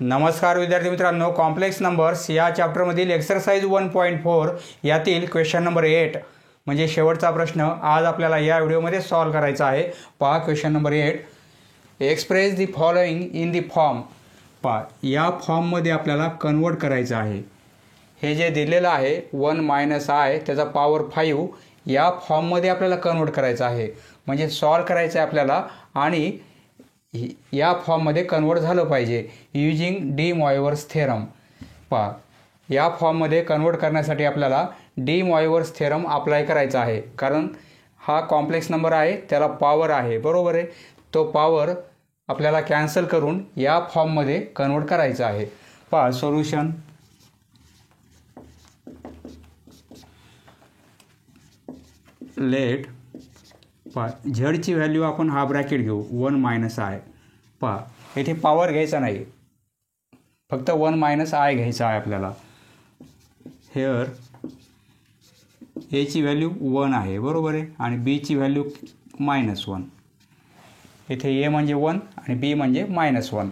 नमस्कार विद्यार्थी मित्रांनो, कॉम्प्लेक्स नंबर्स या चॅप्टरमधील एक्सरसाइज 1.4 यातील क्वेश्चन नंबर 8 म्हणजे शेवटचा प्रश्न आज आपल्याला या व्हिडिओमध्ये सॉल्व करायचा आहे. पहा question number 8. Express the following in the form. पहा या फॉर्ममध्ये आपल्याला कन्वर्ट करायचं आहे. हे जे दिलेलं आहे 1 - I त्याचा पॉवर 5 या फॉर्ममध्ये आपल्याला कन्वर्ट करायचं आहे. म्हणजे सॉल्व करायचं आहे आपल्याला आणि या फॉर्ममध्ये कन्वर्ट झालं पाहिजे युजिंग डी मॉयवर्स थेरम. पहा या फॉर्ममध्ये कन्वर्ट करण्यासाठी आपल्याला डी मॉयवर्स थेरम अप्लाय करायचा आहे, कारण हा कॉम्प्लेक्स नंबर आहे, त्याला पॉवर आहे, बरोबर आहे. तो पॉवर आपल्याला कॅन्सल करून या फॉर्ममध्ये कन्वर्ट करायचा आहे. पहा सोल्युशन. लेट पहा झडची व्हॅल्यू आपण हा ब्रॅकेट घेऊ 1 - I. पहा येथे पॉवर घ्यायचा नाही, फक्त 1 - I घ्यायचा आहे आपल्याला. हेअर एची व्हॅल्यू 1 आहे, बरोबर आहे, आणि बीची व्हॅल्यू -1. येथे ए म्हणजे 1 आणि बी म्हणजे -1.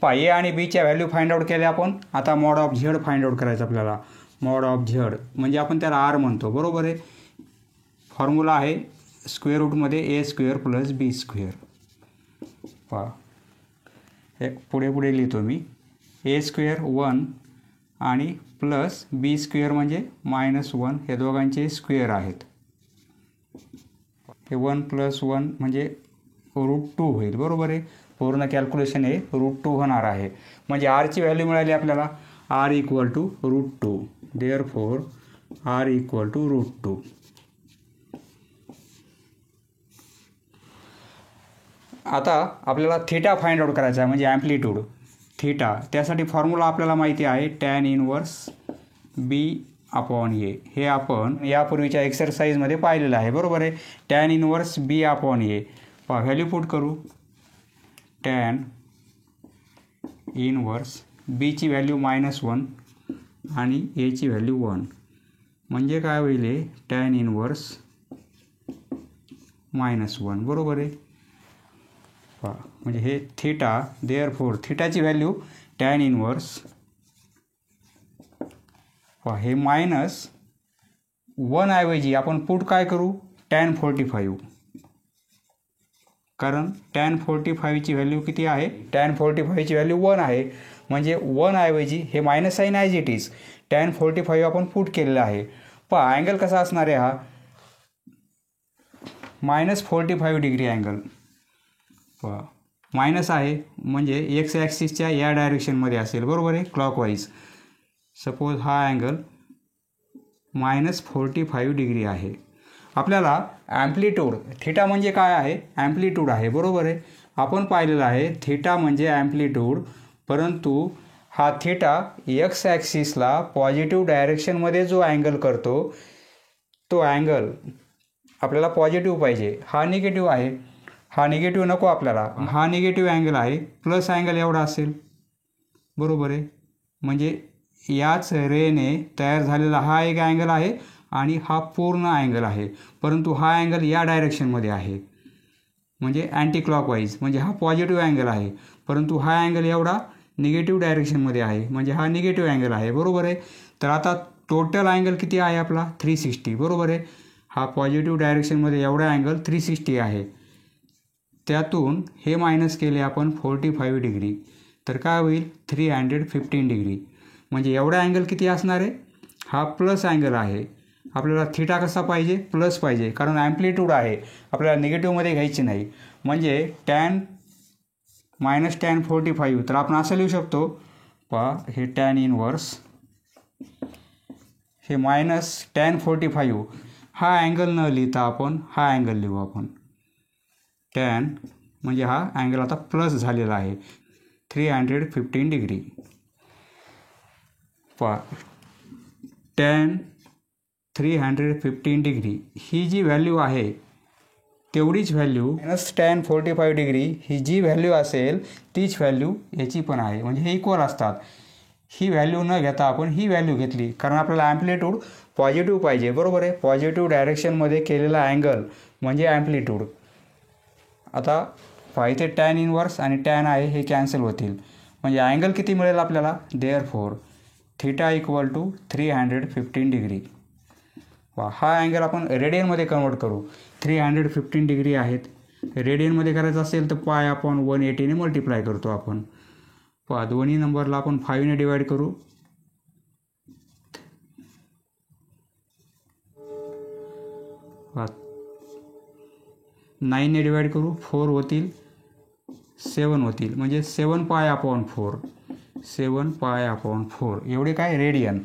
पहा ए आणि बीच्या व्हॅल्यू फाइंड आउट केल्या आपण. आता mod of Z find out करायचं आपल्याला. मॉड ऑफ झेड म्हणजे आपण त्याला आर म्हणतो, बरोबर आहे. फॉर्म्युला आहे स्क्वेअर रूटमध्ये A² + B². पहा हे पुढे लिहितो मी. A² 1 आणि प्लस B² म्हणजे -1, हे दोघांचे स्क्वेअर आहेत. हे 1 + 1 म्हणजे √2 होईल, बरोबर आहे. पूर्ण कॅल्क्युलेशन हे √2 होणार आहे. म्हणजे आरची व्हॅल्यू मिळाली आपल्याला R = √2. Therefore R = √2. आता आपल्याला थीटा फाइंड आउट करायचा आहे, म्हणजे ॲम्प्लिट्यूड थीटा. त्यासाठी फॉर्म्युला आपल्याला माहिती आहे tan इनवर्स B/A. हे आपण यापूर्वीच्या एक्सरसाइजमध्ये पाहिलेलं आहे, बरोबर आहे. tan inverse B/A. पहा व्हॅल्यू पुट करू. tan इनवर्स बीची व्हॅल्यू -1 आणि एची व्हॅल्यू 1. म्हणजे काय होईल tan इनवर्स -1, बरोबर आहे. पहा म्हणजे हे थीटा. देअरफॉर थीटाची व्हॅल्यू tan इनवर्स, पहा हे -1 ऐवजी आपण पुट काय करू tan 45, कारण tan 45ची व्हॅल्यू किती आहे, tan 45ची व्हॅल्यू 1 आहे. म्हणजे 1 ऐवजी हे minus sine as it is tan 45 आपण पुट केलेला आहे. पहा अँगल कसा असणार आहे, हा -45 डिग्री अँगल. पहा मायनस आहे म्हणजे एक्स ॲक्सिसच्या या डायरेक्शनमध्ये असेल, बरोबर आहे, क्लॉकवाईज. सपोज हा अँगल -45 डिग्री आहे. आपल्याला ॲम्प्लिट्यूड थीटा म्हणजे काय आहे, ॲम्प्लिट्यूड आहे, बरोबर आहे. आपण पाहिलेलं आहे थीटा म्हणजे ॲम्प्लिट्यूड, परंतु हा थीटा एक्स ॲक्सिसला पॉझिटिव्ह डायरेक्शनमध्ये जो अँगल करतो तो अँगल आपल्याला पॉझिटिव्ह पाहिजे. हा निगेटिव्ह आहे, हा निगेटिव्ह नको आपल्याला. हा निगेटिव्ह अँगल आहे, प्लस अँगल एवढा असेल, बरोबर आहे. म्हणजे याच रेने तयार झालेला हा एक अँगल आहे आणि हा पूर्ण अँगल आहे, परंतु हा अँगल या डायरेक्शनमध्ये आहे, म्हणजे अँटी क्लॉकवाईज. म्हणजे हा पॉझिटिव्ह अँगल आहे, परंतु हा अँगल एवढा निगेटिव्ह डायरेक्शनमध्ये आहे, म्हणजे हा निगेटिव्ह अँगल आहे, बरोबर आहे. तर आता टोटल अँगल किती आहे आपला 360, बरोबर आहे. हा पॉझिटिव्ह डायरेक्शनमध्ये एवढा अँगल 360 आहे. त्यातून हे मायनस केले आपण 45 डिग्री, तर काय होईल 315 डिग्री. म्हणजे एवढा अँगल किती असणार आहे, हा प्लस अँगल आहे. आपल्याला थीटा कसा पाहिजे, प्लस पाहिजे, कारण ॲम्प्लिट्यूड आहे, आपल्याला निगेटिव्हमध्ये घ्यायची नाही. म्हणजे tan -45, तर आपण असं लिहू शकतो. पहा हे tan इनवर्स हे -tan 45, हा अँगल न लिहिता आपण हा अँगल लिहू आपण. tan म्हणजे हा अँगल आता प्लस झालेला आहे 315 डिग्री. पहा tan 315 डिग्री ही जी व्हॅल्यू आहे तेवढीच व्हॅल्यू -tan 45 डिग्री ही जी व्हॅल्यू असेल तीच व्हॅल्यू याची पण आहे, म्हणजे हे इक्वल असतात. ही व्हॅल्यू न घेता आपण ही व्हॅल्यू घेतली, कारण आपल्याला ॲम्प्लिट्यूड पॉझिटिव्ह पाहिजे, बरोबर आहे. पॉझिटिव्ह डायरेक्शनमध्ये केलेला अँगल म्हणजे ॲम्प्लिट्यूड. आता इथे tan इनवर्स आणि tan आहे हे कॅन्सल होतील, म्हणजे अँगल किती मिळेल आपल्याला, therefore theta equal to 315 degree. हा अँगल आपण रेडियनमध्ये कन्वर्ट करू. 315 डिग्री आहेत. रेडियनमध्ये करायचं असेल तर पाय आपण 180ने मल्टिप्लाय करतो आपण. दोन्ही नंबरला आपण 5ने डिवाइड करू. 9ने डिवाइड करू, 4 होतील, 7 होतील, म्हणजे 7π/4. 7π/4 एवढे काय रेडियन.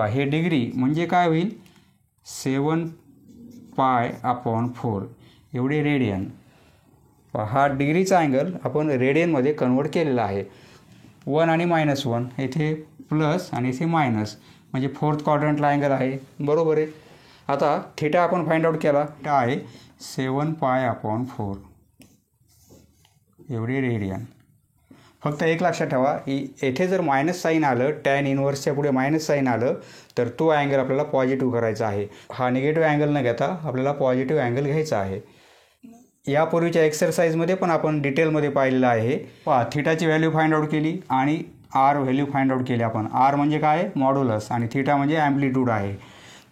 हे डिग्री म्हणजे काय होईल, 7π/4 एवढे रेडियन. हा डिग्रीचा अँगल आपण रेडियनमध्ये कन्वर्ट केलेला आहे. 1 आणि -1 येथे प्लस आणि इथे मायनस, म्हणजे 4th क्वाड्रंटला अँगल आहे. बरोबर आहे. आता थिटा आपण फाइंड आउट केला. थिटा आहे 7π/4 एवढे रेडियन. फक्त एक लक्षात ठेवा, येथे जर मायनस साईन आलं, टॅन इनव्हर्सच्या पुढे मायनस साईन आलं तर तो अँगल आपल्याला पॉझिटिव्ह करायचा आहे. हा निगेटिव्ह अँगल न घेता आपल्याला पॉझिटिव्ह अँगल घ्यायचा आहे. यापूर्वीच्या एक्सरसाइजमध्ये पण आपण डिटेलमध्ये पाहिलेलं आहे. थिटाची व्हॅल्यू फाइंड आउट केली आणि आर व्हॅल्यू फाइंड आउट केली आपण. आर म्हणजे काय, मॉड्युलस, आणि थिटा म्हणजे ॲम्प्लिट्यूड आहे.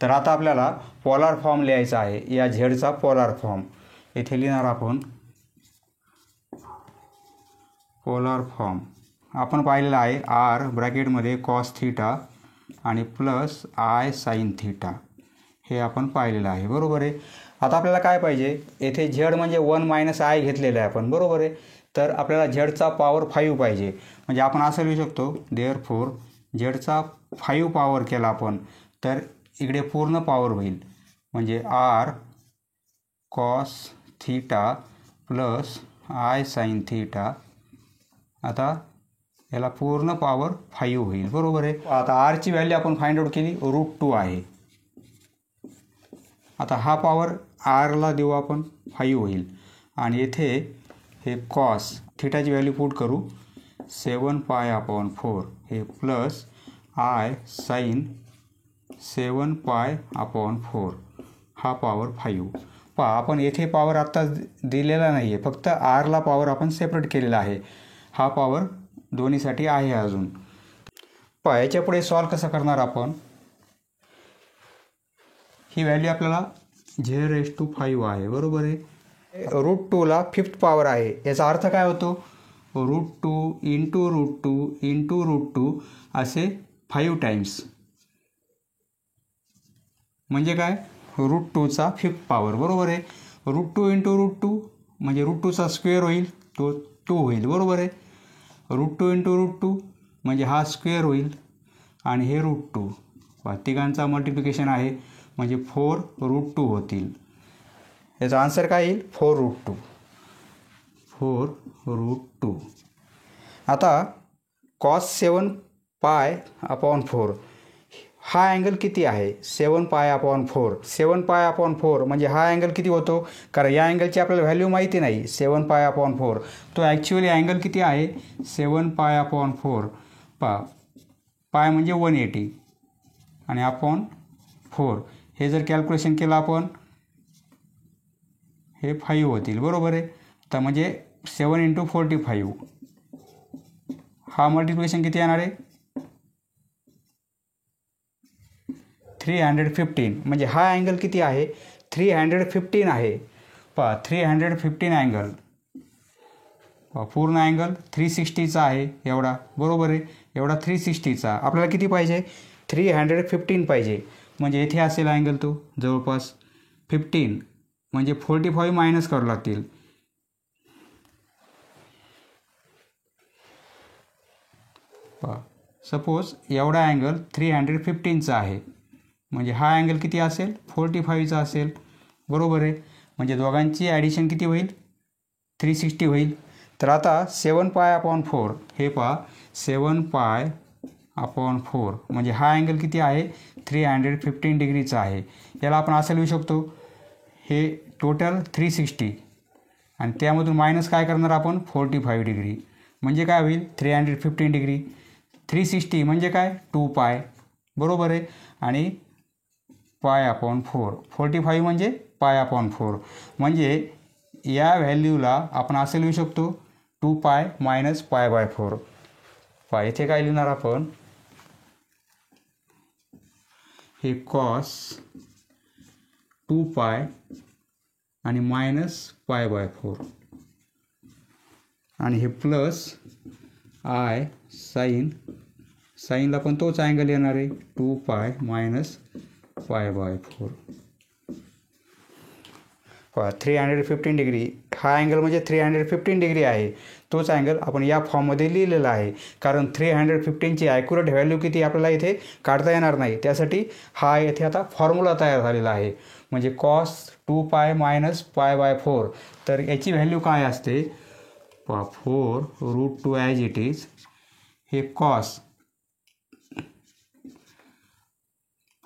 तर आता आपल्याला पोलार फॉर्म लिहायचा आहे. या झेडचा पोलार फॉर्म येथे लिहिणार आपण. पोलार फॉर्म आपण पाहिलेला आहे. आर ब्रॅकेटमध्ये कॉस थिटा आणि प्लस आय साईन थिटा हे आपण पाहिलेलं आहे. बरोबर आहे. आता आपल्याला काय पाहिजे, येथे झेड म्हणजे 1 - आय घेतलेलं आहे आपण. बरोबर आहे. तर आपल्याला झेडचा पॉवर 5 पाहिजे. म्हणजे आपण असं लिहू शकतो, देअरफॉर झेडचा 5 पॉवर केला आपण तर इकडे पूर्ण पॉवर होईल. म्हणजे r cos theta plus i sine theta. आता याला पूर्ण पॉवर 5 होईल. बरोबर आहे. आता आरची व्हॅल्यू आपण फाइंड आउट केली, √2 आहे. आता हा पॉवर आरला देऊ आपण, 5 होईल. आणि येथे हे कॉस थिटाची व्हॅल्यू पुट करू, 7π/4 हे प्लस आय साईन 7π/4 हा पॉवर 5. आपण येथे पॉवर आत्ता दिलेला नाही आहे, फक्त आरला पॉवर आपण सेपरेट केलेला आहे. हा पॉवर दोन्हीसाठी आहे अजून. याच्या पुढे सॉल्व कसं करणार आपण, ही व्हॅल्यू आपल्याला z⁵5 आहे. बरोबर आहे. √2ला 5th पॉवर आहे. याचा अर्थ काय होतो, √2 इंटू √2 असे 5 टाइम्स, म्हणजे काय, √2चा 5th पॉवर. बरोबर आहे. √2 इंटू √2 म्हणजे √2चा स्क्वेअर होईल, तो 2 होईल. बरोबर आहे. √2 इंटू √2 म्हणजे हा स्क्वेअर होईल आणि हे √2. तिघांचा मल्टिप्लिकेशन आहे म्हणजे 4√2 होतील. याचा आन्सर काय येईल, 4√2. 4√2. आता कॉस 7π/4 हा अँगल किती आहे, 7π/4. 7π/4 म्हणजे हा अँगल किती होतो, कारण या अँगलची आपल्याला व्हॅल्यू माहिती नाही. 7π/4 तो ॲक्च्युअली अँगल किती आहे, 7π/4. पाय म्हणजे 180 आणि अपॉन 4. हे जर कॅल्क्युलेशन केलं आपण, हे 5 होतील. बरोबर आहे. तर म्हणजे 7 × 45 हा मल्टिप्लिकेशन किती येणार आहे, 315. म्हणजे हा अँगल किती आहे, 315 आहे. 315 अँगल, पूर्ण अँगल 360चा आहे एवढा. बरोबर आहे. एवढा 360चा. आपल्याला किती पाहिजे, 315 पाहिजे. म्हणजे येथे असेल अँगल तो जवळपास 15, म्हणजे 45 मायनस करावं लागतील. सपोज एवढा अँगल 315चा आहे, म्हणजे हा अँगल किती असेल, 45चा असेल. बरोबर आहे. म्हणजे दोघांची ॲडिशन किती होईल, 360 होईल. तर आता 7π/4 हे 7π/4 म्हणजे हा अँगल किती आहे, 315 डिग्रीचा आहे. याला आपण असं लिहू शकतो, हे टोटल 360 आणि त्यामधून मायनस काय करणार आपण, 45 डिग्री. म्हणजे काय होईल, 315 डिग्री. 360 म्हणजे काय, 2π. बरोबर आहे. आणि π/4, 45 म्हणजे π/4. म्हणजे या व्हॅल्यूला आपण असं लिहू शकतो, 2π - π/4. पहा इथे काय लिहिणार आपण, हे कॉस 2 पाय आणि मायनस π/4 आणि हे प्लस आय साईनला पण तोच अँगल येणार आहे 2 पाय मायनस π/4. 315 डिग्री हा अँगल म्हणजे 315 डिग्री आहे. तोच अँगल आपण या फॉर्ममध्ये लिहिलेला आहे, कारण 315ची ॲक्युरेट व्हॅल्यू किती आपल्याला इथे काढता येणार नाही. त्यासाठी हा येथे आता फॉर्म्युला तयार झालेला आहे, म्हणजे कॉस 2 पाय मायनस π/4. तर याची व्हॅल्यू काय असते, 4√2 ॲज इट इज. हे कॉस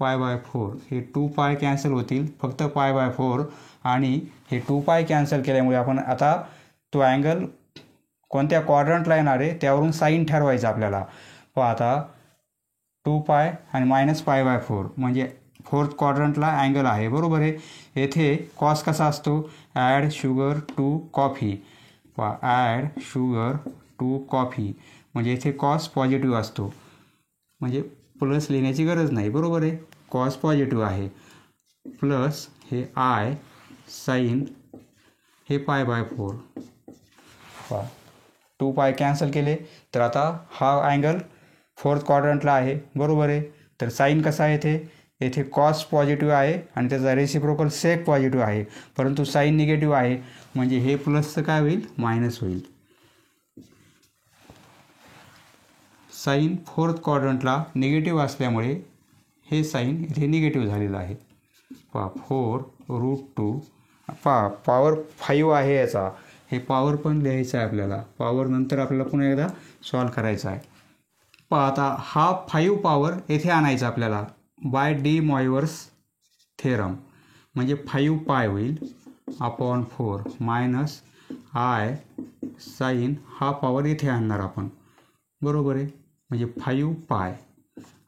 π/4 हे 2 पाय कॅन्सल होतील, फक्त π/4 आणि हे 2 पाय कॅन्सल केल्यामुळे आपण आता तो अँगल कोणत्या क्वाड्रंटला येणार आहे त्यावरून साईन ठरवायचं आपल्याला. पहा आता 2 पाय आणि मायनस π/4 म्हणजे 4th क्वाड्रंटला अँगल आहे, बरोबर आहे. येथे कॉस कसा असतो, ॲड शुगर टू कॉफी. पहा ॲड शुगर टू कॉफी म्हणजे इथे कॉस पॉझिटिव्ह असतो, म्हणजे प्लस लिहिण्याची गरज नाही, बरोबर आहे. कॉस पॉझिटिव्ह आहे, प्लस हे आय साईन हे π/4. पहा 2 पाय कॅन्सल केले, तर आता हा अँगल 4th क्वाड्रंटला आहे, बरोबर आहे. तर साईन कसा आहे, येथे कॉस पॉझिटिव्ह आहे आणि त्याचा रेसिप्रोकल सेक पॉझिटिव्ह आहे, परंतु साईन निगेटिव्ह आहे, म्हणजे हे प्लसचं काय होईल, मायनस होईल. साईन 4th क्वाड्रंटला निगेटिव्ह असल्यामुळे हे साईन इथे निगेटिव्ह झालेलं आहे. पहा 4√2 पहा पॉवर 5 आहे याचा, हे पॉवर पण लिहायचं आहे आपल्याला. पॉवर नंतर आपल्याला पुन्हा एकदा सॉल्व करायचा आहे. पहा आता हा 5 पॉवर येथे आणायचा आपल्याला बाय डी मॉयवर्स थेरम, म्हणजे 5 पाय होईल अपॉन 4 मायनस आय साईन हा पॉवर इथे आणणार आपण, बरोबर आहे. म्हणजे 5 पाय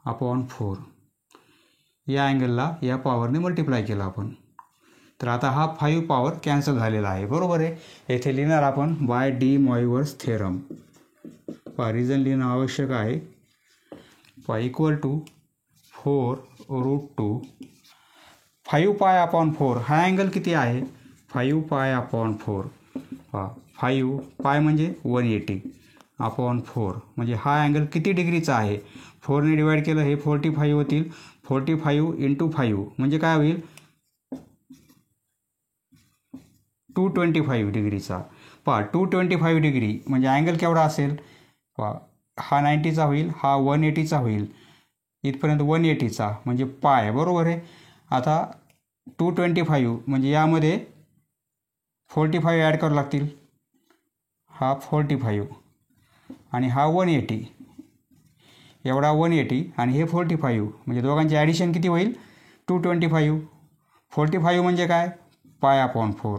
अपॉन 4 या अँगलला या पॉवरने मल्टिप्लाय केला आपण. तर आता हा 5 पॉवर कॅन्सल झालेला आहे, बरोबर आहे. येथे लिहिणार आपण बाय डी मॉयवर्स थेरम. पहा रिझन लिहिणं आवश्यक आहे. पहा इक्वल टू 4√2 5 पाय अपॉन 4 हा अँगल किती आहे, 5 पाय अपॉन 4. पहा 5 पाय म्हणजे 180 अपॉन 4 म्हणजे हा अँगल किती डिग्रीचा आहे, 4ने डिवाईड केलं हे 45 होतील. 45 × 5 म्हणजे काय होईल, 225 डिग्रीचा. पहा 225 डिग्री म्हणजे अँगल केवढा असेल, पहा हा 90चा होईल, हा 180चा होईल, इथपर्यंत 180चा म्हणजे पाय, बरोबर आहे. आता 225 म्हणजे यामध्ये 45 ॲड करावं लागतील, हा 45 आणि हा 180, एवढा 180 आणि हे 45 म्हणजे दोघांचे ॲडिशन किती होईल, 225. 45 म्हणजे काय, पाय अपॉन 4,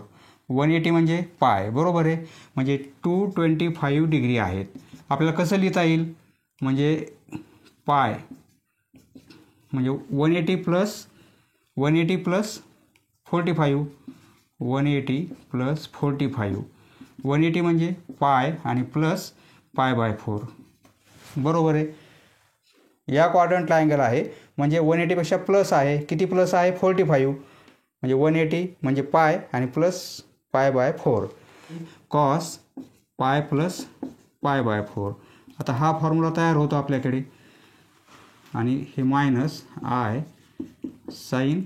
180 म्हणजे पाय, बरोबर आहे. म्हणजे 225 डिग्री आहेत. आपल्याला कसं लिहिता येईल, म्हणजे पाय म्हणजे 180 प्लस 45, 180 प्लस 45, 180 म्हणजे पाय आणि प्लस π/4, बरोबर आहे. या क्वाड्रंटला अँगल आहे, म्हणजे 180पेक्षा प्लस आहे, किती प्लस आहे, 45 म्हणजे 180 म्हणजे पाय आणि प्लस π/4 कॉस पाय प्लस π/4. आता हा फॉर्म्युला तयार होतो आपल्याकडे आणि हे मायनस आय साईन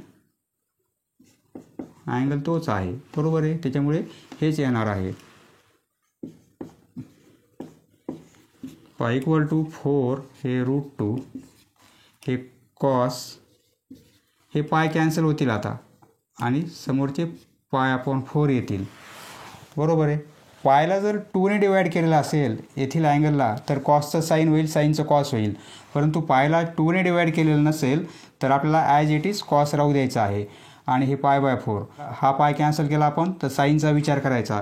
अँगल तोच आहे, बरोबर आहे. त्याच्यामुळे हेच येणार आहे. इक्वल टू 4 हे √2 हे कॉस हे पाय कॅन्सल होतील आता आणि समोरचे π/4 येतील, बरोबर आहे. पायला जर 2ने डिवाईड केलेला असेल येथील अँगलला तर कॉसचं साईन होईल, साईनचं कॉस होईल. परंतु पायला 2ने डिवाईड केलेलं नसेल तर आपल्याला ॲज इट इज कॉस राहू द्यायचा आहे आणि हे π/4 हा पाय कॅन्सल केला आपण तर साईनचा विचार करायचा.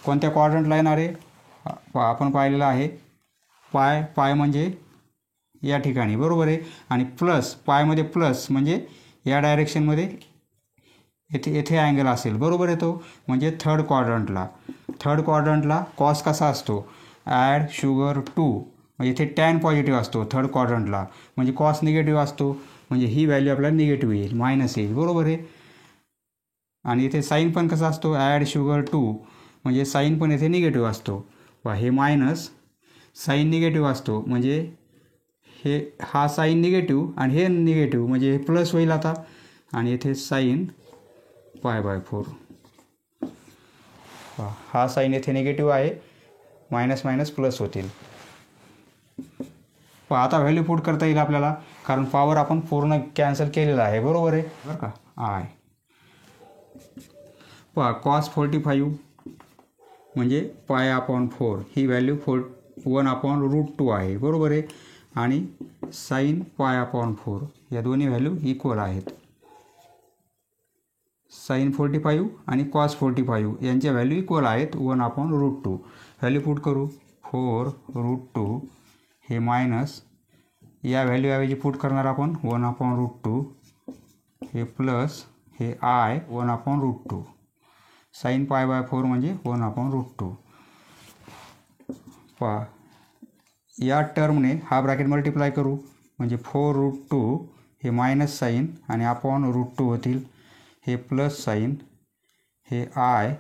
कोणत्या क्वाड्रंटला येणार आहे, आपण पाहिलेलं आहे. पाय म्हणजे या ठिकाणी, बरोबर आहे. आणि प्लस पायमध्ये प्लस म्हणजे या डायरेक्शनमध्ये येथे अँगल असेल, बरोबर आहे. तो म्हणजे थर्ड क्वाड्रंटला कॉस कसा असतो, ॲड शुगर टू म्हणजे इथे टॅन पॉझिटिव्ह असतो थर्ड क्वाड्रंटला, म्हणजे कॉस निगेटिव्ह असतो, म्हणजे ही व्हॅल्यू आपल्याला निगेटिव्ह येईल, मायनस येईल, बरोबर आहे. आणि इथे साईन पण कसा असतो, ॲड शुगर 2, म्हणजे साईन पण इथे निगेटिव्ह असतो. हे मायनस साईन निगेटिव्ह असतो, म्हणजे हे हा साईन निगेटिव्ह आणि हे निगेटिव्ह, म्हणजे हे प्लस होईल आता. आणि इथे साईन π/4, हा साईन इथे निगेटिव्ह आहे, मायनस मायनस प्लस होतील. आता व्हॅल्यू पुट करता येईल आपल्याला, कारण पॉवर आपण पूर्ण कॅन्सल केलेला आहे, बरोबर आहे बरं का. आय कॉस 45 म्हणजे π/4, ही व्हॅल्यू 1/√2 आहे, बरोबर आहे. आणि साईन π/4, या दोन्ही व्हॅल्यू इक्वल आहेत. साईन 45 आणि कॉस 45 यांच्या व्हॅल्यू इक्वल आहेत 1/√2. व्हॅल्यू पुट करू, 4√2 हे मायनस, या व्हॅल्यूऐवजी पुट करणार आपण 1/√2, हे प्लस, हे आय 1/√2. साईन π/4 म्हणजे 1/√2. या टर्मने हा ब्रॅकेट मल्टिप्लाय करू, म्हणजे 4√2 हे मायनस साईन आणि √2 होतील, हे प्लस साईन, हे आय,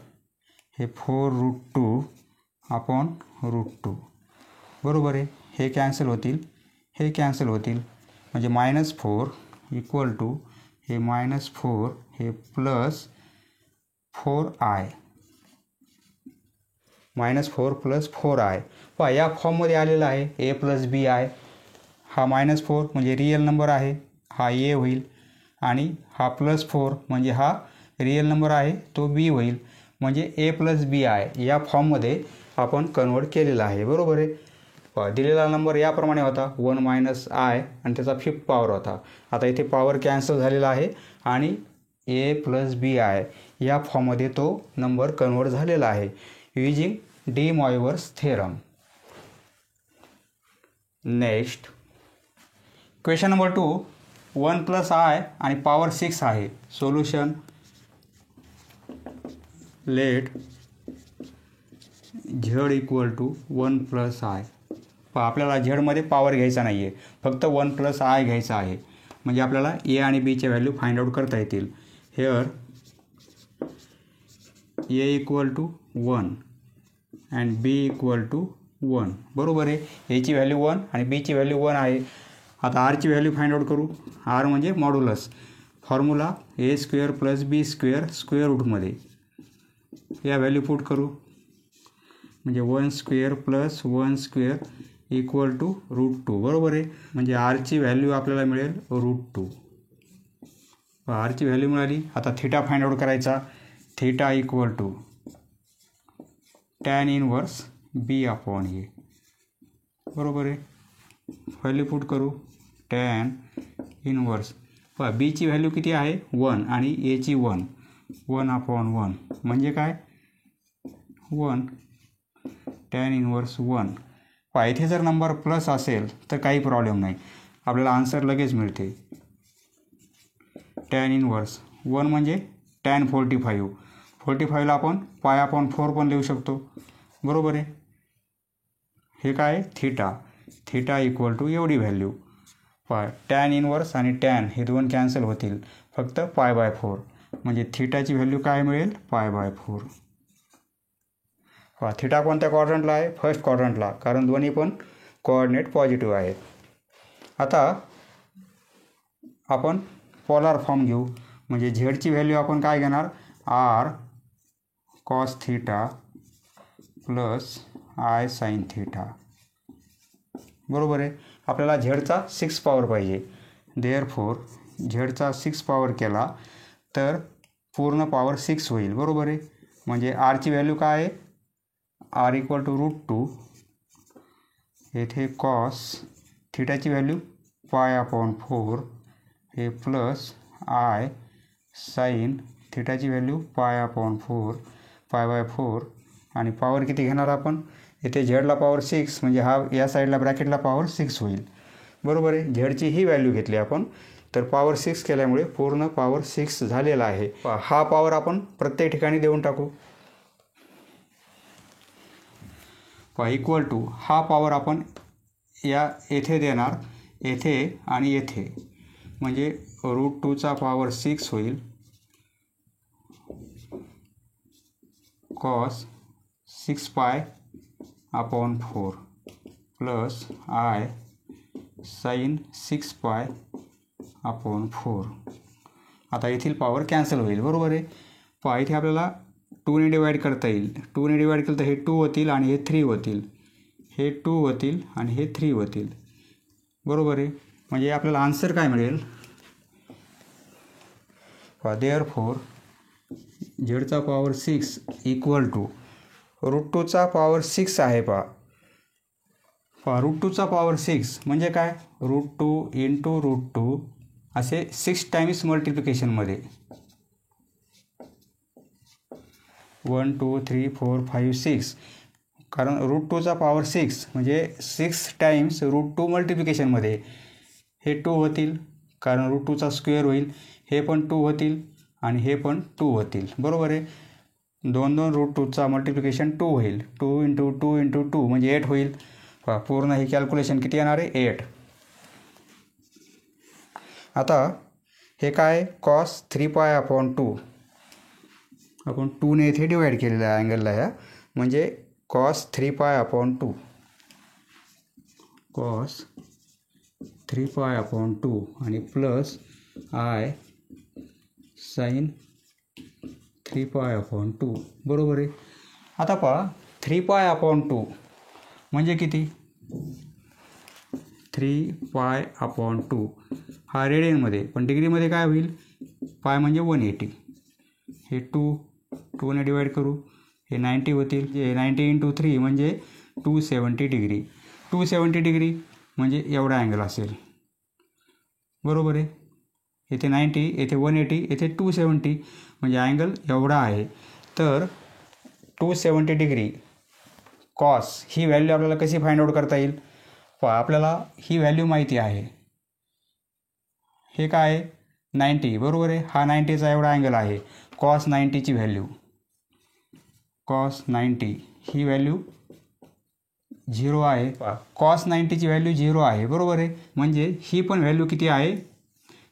हे 4√2/√2, बरोबर आहे. हे कॅन्सल होतील, हे कॅन्सल होतील, म्हणजे -4 इक्वल टू हे -4 हे प्लस 4i, -4 + 4i. या फॉर्ममध्ये आलेला आहे a + bi. हा -4 म्हणजे रिअल नंबर आहे, हा a होईल, आणि हा +4 म्हणजे हा रिअल नंबर आहे, तो b होईल, म्हणजे a + bi या फॉर्ममध्ये आपण कन्वर्ट केलेला आहे, बरोबर आहे. दिलेला नंबर याप्रमाणे होता 1 - i आणि त्याचा 5th पॉवर होता. आता इथे पॉवर कॅन्सल झालेला आहे आणि a + bi या फॉर्ममध्ये तो नंबर कन्वर्ट झालेला आहे using de Moivre's theorem. Next question number 2, 1 + i आणि पॉवर 6 आहे. Solution, let z = 1 + i. आपल्याला झेडमध्ये पॉवर घ्यायचा नाही आहे, फक्त 1 + i घ्यायचा आहे, म्हणजे आपल्याला ए आणि बीच्या व्हॅल्यू फाइंड आउट करता येतील. हेअर a = 1 अँड b = 1, बरोबर आहे. एची व्हॅल्यू 1 आणि बीची व्हॅल्यू 1 आहे. आता आरची व्हॅल्यू फाइंड आउट करू. आर म्हणजे modulus, formula a² + b² square रूटमध्ये. या व्हॅल्यू पुट करू, म्हणजे 1² + 1² = √2, बरोबर आहे. म्हणजे आरची व्हॅल्यू आपल्याला मिळेल √2. आरची व्हॅल्यू मिळाली. आता थिटा फाइंड आउट करायचा. थिटा = tan 1 b/a, बरोबर आहे. व्हॅल्यू पुट करू, tan 1. बीची व्हॅल्यू किती आहे 1 आणि एची 1, 1/1 म्हणजे काय 1, tan 1 1. इथे जर नंबर प्लस असेल तर काही प्रॉब्लेम नाही, आपल्याला आन्सर लगेच मिळते. tan 1 1 म्हणजे tan 45. 45ला आपण π/4 पण लिहू शकतो, बरोबर आहे. हे काय थिटा, थिटा = एवढी व्हॅल्यू. tan 1 आणि tan हे दोन कॅन्सल होतील, फक्त π/4, म्हणजे थिटाची व्हॅल्यू काय मिळेल π/4. थिटा कोणत्या क्वाड्रंटला आहे, फर्स्ट क्वाड्रंटला, कारण दोन्ही पण कोऑर्डिनेट पॉझिटिव्ह आहेत. आता आपण पोलार फॉर्म घेऊ, म्हणजे झेडची व्हॅल्यू आपण काय घेणार, r cos θ + i sin θ, बरोबर आहे. आपल्याला झेडचा 6 पॉवर पाहिजे, देअरफॉर झेडचा 6 पॉवर केला तर पूर्ण पॉवर 6 होईल, बरोबर आहे. म्हणजे आरची व्हॅल्यू काय आहे, r = √2. येथे कॉस थिटाची व्हॅल्यू π/4 हे प्लस आय साईन थिटाची व्हॅल्यू π/4 आणि पॉवर किती घेणार आपण, इथे झेडला पॉवर 6 म्हणजे हा या साईडला ब्रॅकेटला पॉवर 6 होईल, बरोबर आहे. झेडची ही व्हॅल्यू घेतली आपण, तर पॉवर 6 केल्यामुळे पूर्ण पॉवर 6 झालेला आहे. हा पॉवर आपण प्रत्येक ठिकाणी देऊन टाकू. इक्वल टू हा पॉवर आपण या येथे देणार, येथे आणि येथे, म्हणजे √2चा पॉवर 6 होईल cos 6π/4 प्लस I sin 6π/4. आता येथील पॉवर कॅन्सल होईल, बरोबर आहे. पहा इथे आपल्याला 2ने डिवाईड करता येईल. 2ने डिवाईड केलं तर हे 2 होतील आणि हे 3 होतील, हे 2 होतील आणि हे 3 होतील, बरोबर आहे. म्हणजे आपल्याला आन्सर काय मिळेल. देअरफॉर झेडचा पॉवर 6 इक्वल टू √2चा पॉवर 6 आहे. पहा √2चा पॉवर 6 म्हणजे काय, √2 इंटू √2 असे 6 टाइम्स मल्टिप्लिकेशनमध्ये 1 2 3 4 5 6, कारण √2चा पॉवर 6 म्हणजे 6 टाइम्स √2 मल्टिप्लिकेशनमध्ये हे 2 होतील, कारण √2चा स्क्वेअर होईल, हे पण 2 होतील आणि हे पण 2 होतील, बरोबर आहे. 2 √2चा मल्टिप्लिकेशन 2 होईल, 2 इंटू 2 इंटू 2 म्हणजे 8 होईल. पूर्ण ही कॅल्क्युलेशन किती येणार आहे, 8. आता हे काय, cos 3π/2 आपण 2ने इथे डिवाईड केलेलं आहे अँगलला ह्या, म्हणजे cos 3π/2 cos 3π/2 आणि प्लस I sin 3π/2, बरोबर आहे. आता पहा 3π/2 म्हणजे किती, 3π/2 हा रेडियनमध्ये, पण डिग्रीमध्ये काय होईल, पाय म्हणजे 180, हे 2ने डिवाईड करू, हे 90 होतील, हे 90 इंटू 3 म्हणजे 270 डिग्री. 270 डिग्री म्हणजे एवढा अँगल असेल, बरोबर आहे. येथे 90, येथे 180, येथे 270 म्हणजे अँगल एवढा आहे. तर 270 डिग्री कॉस ही व्हॅल्यू आपल्याला कशी फाइंड आउट करता येईल. आपल्याला ही व्हॅल्यू माहिती आहे, हे काय 90, बरोबर आहे. हा 90चा एवढा अँगल आहे. कॉस 90ची व्हॅल्यू, कॉस 90 ही व्हॅल्यू 0 आहे. कॉस 90ची व्हॅल्यू 0 आहे, बरोबर आहे. म्हणजे ही पण व्हॅल्यू किती आहे,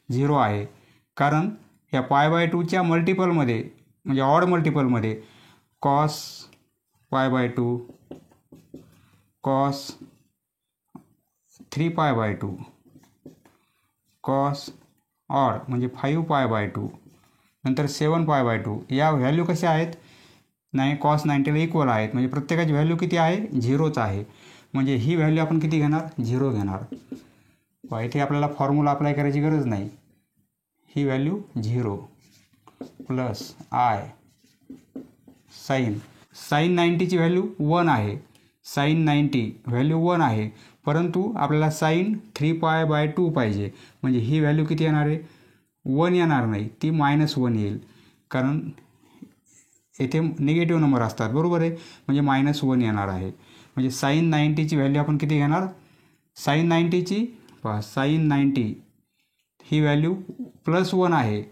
0 आहे. कारण या π/2च्या मल्टिपलमध्ये म्हणजे ऑड मल्टिपलमध्ये कॉस π/2 कॉस 3π/2 कॉस ऑड म्हणजे 5π/2 नंतर 7π/2 या व्हॅल्यू कशा आहेत, नाही कॉस 90ला इक्वल आहेत. म्हणजे प्रत्येकाची व्हॅल्यू किती आहे, 0च आहे. म्हणजे ही व्हॅल्यू आपण किती घेणार, 0 घेणार. इथे आपल्याला फॉर्म्युला अप्लाय करायची गरज नाही. ही व्हॅल्यू 0 प्लस I साईन 90ची व्हॅल्यू 1 आहे. साईन 90 व्हॅल्यू 1 आहे, परंतु आपल्याला साईन 3π/2 पाहिजे. म्हणजे ही व्हॅल्यू किती येणार आहे, 1 येणार नाही, ती -1 येईल, कारण येथे निगेटिव्ह नंबर असतात, बरोबर आहे. म्हणजे -1 येणार आहे. म्हणजे साईन 90ची व्हॅल्यू आपण किती घेणार, साईन 90ची साईन 90 ही व्हॅल्यू +1 आहे,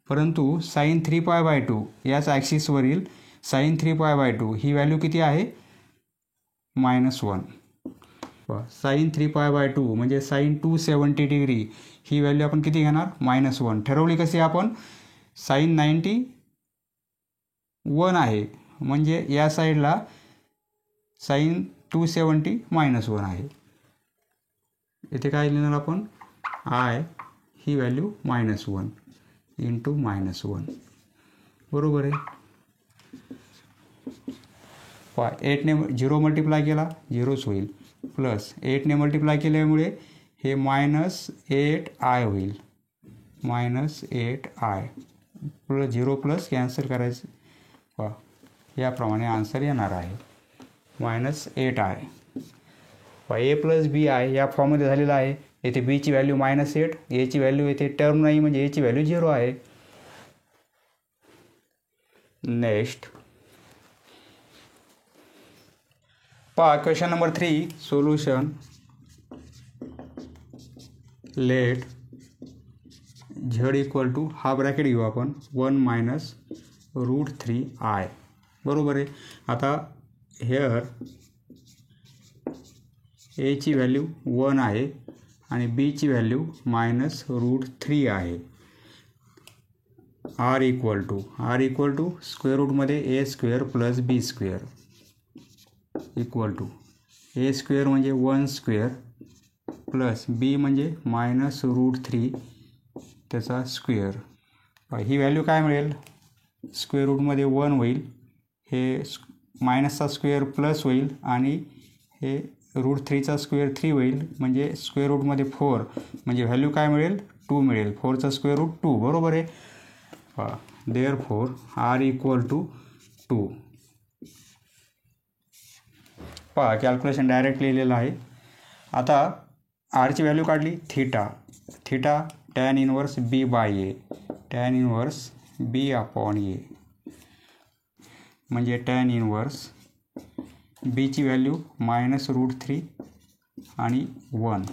परंतु साईन 3π/2 याच ॲक्सिसवरील साईन 3π/2 ही व्हॅल्यू किती आहे, -1. साईन 3π/2 म्हणजे साईन 270 डिग्री ही व्हॅल्यू आपण किती घेणार, -1. ठरवली कशी आपण, साईन 90 1 आहे, म्हणजे या साईडला साईन 270 -1 आहे. इथे काय लिहिणार आपण, I ही व्हॅल्यू -1 इंटू -1, बरोबर आहे. 8ने 0 मल्टिप्लाय केला 0च होईल, प्लस 8ने मल्टिप्लाय केल्यामुळे हे -8I होईल, -8I प्लस 0 प्लस कॅन्सल करायचं. याप्रमाणे आन्सर येणार आहे -8I. A प्लस BI या फॉर्ममध्ये झालेला आहे. येथे बीची व्हॅल्यू -8, एची व्हॅल्यू येथे टर्म नाही, म्हणजे एची व्हॅल्यू 0 आहे. नेक्स्ट पहा question number 3 solution. Let Z equal to हा ब्रॅकेट घेऊ आपण 1 - √3I, बरोबर आहे. आता हेअर एची व्हॅल्यू 1 आहे आणि बीची व्हॅल्यू -√3 आहे. आर इक्वल टू स्क्वेअर रूटमध्ये a² + b² equal to a² म्हणजे 1² प्लस b म्हणजे -√3 त्याचा स्क्वेअर. ही व्हॅल्यू काय मिळेल, स्क्वेअर रूटमध्ये 1 होईल, हे मायनसचा स्क्वेअर प्लस होईल आणि हे √3चा स्क्वेअर 3 होईल, म्हणजे स्क्वेअर रूटमध्ये 4 म्हणजे व्हॅल्यू काय मिळेल 2 मिळेल. 4चा स्क्वेअर रूट 2 बरोबर आहे. Therefore r equal to 2. पहा कॅल्क्युलेशन डायरेक्ट लिहिलेलं आहे. आता आरची व्हॅल्यू काढली theta tan inverse b/a tan inverse b/a म्हणजे tan इनवर्स बीची व्हॅल्यू -√3 आणि 1.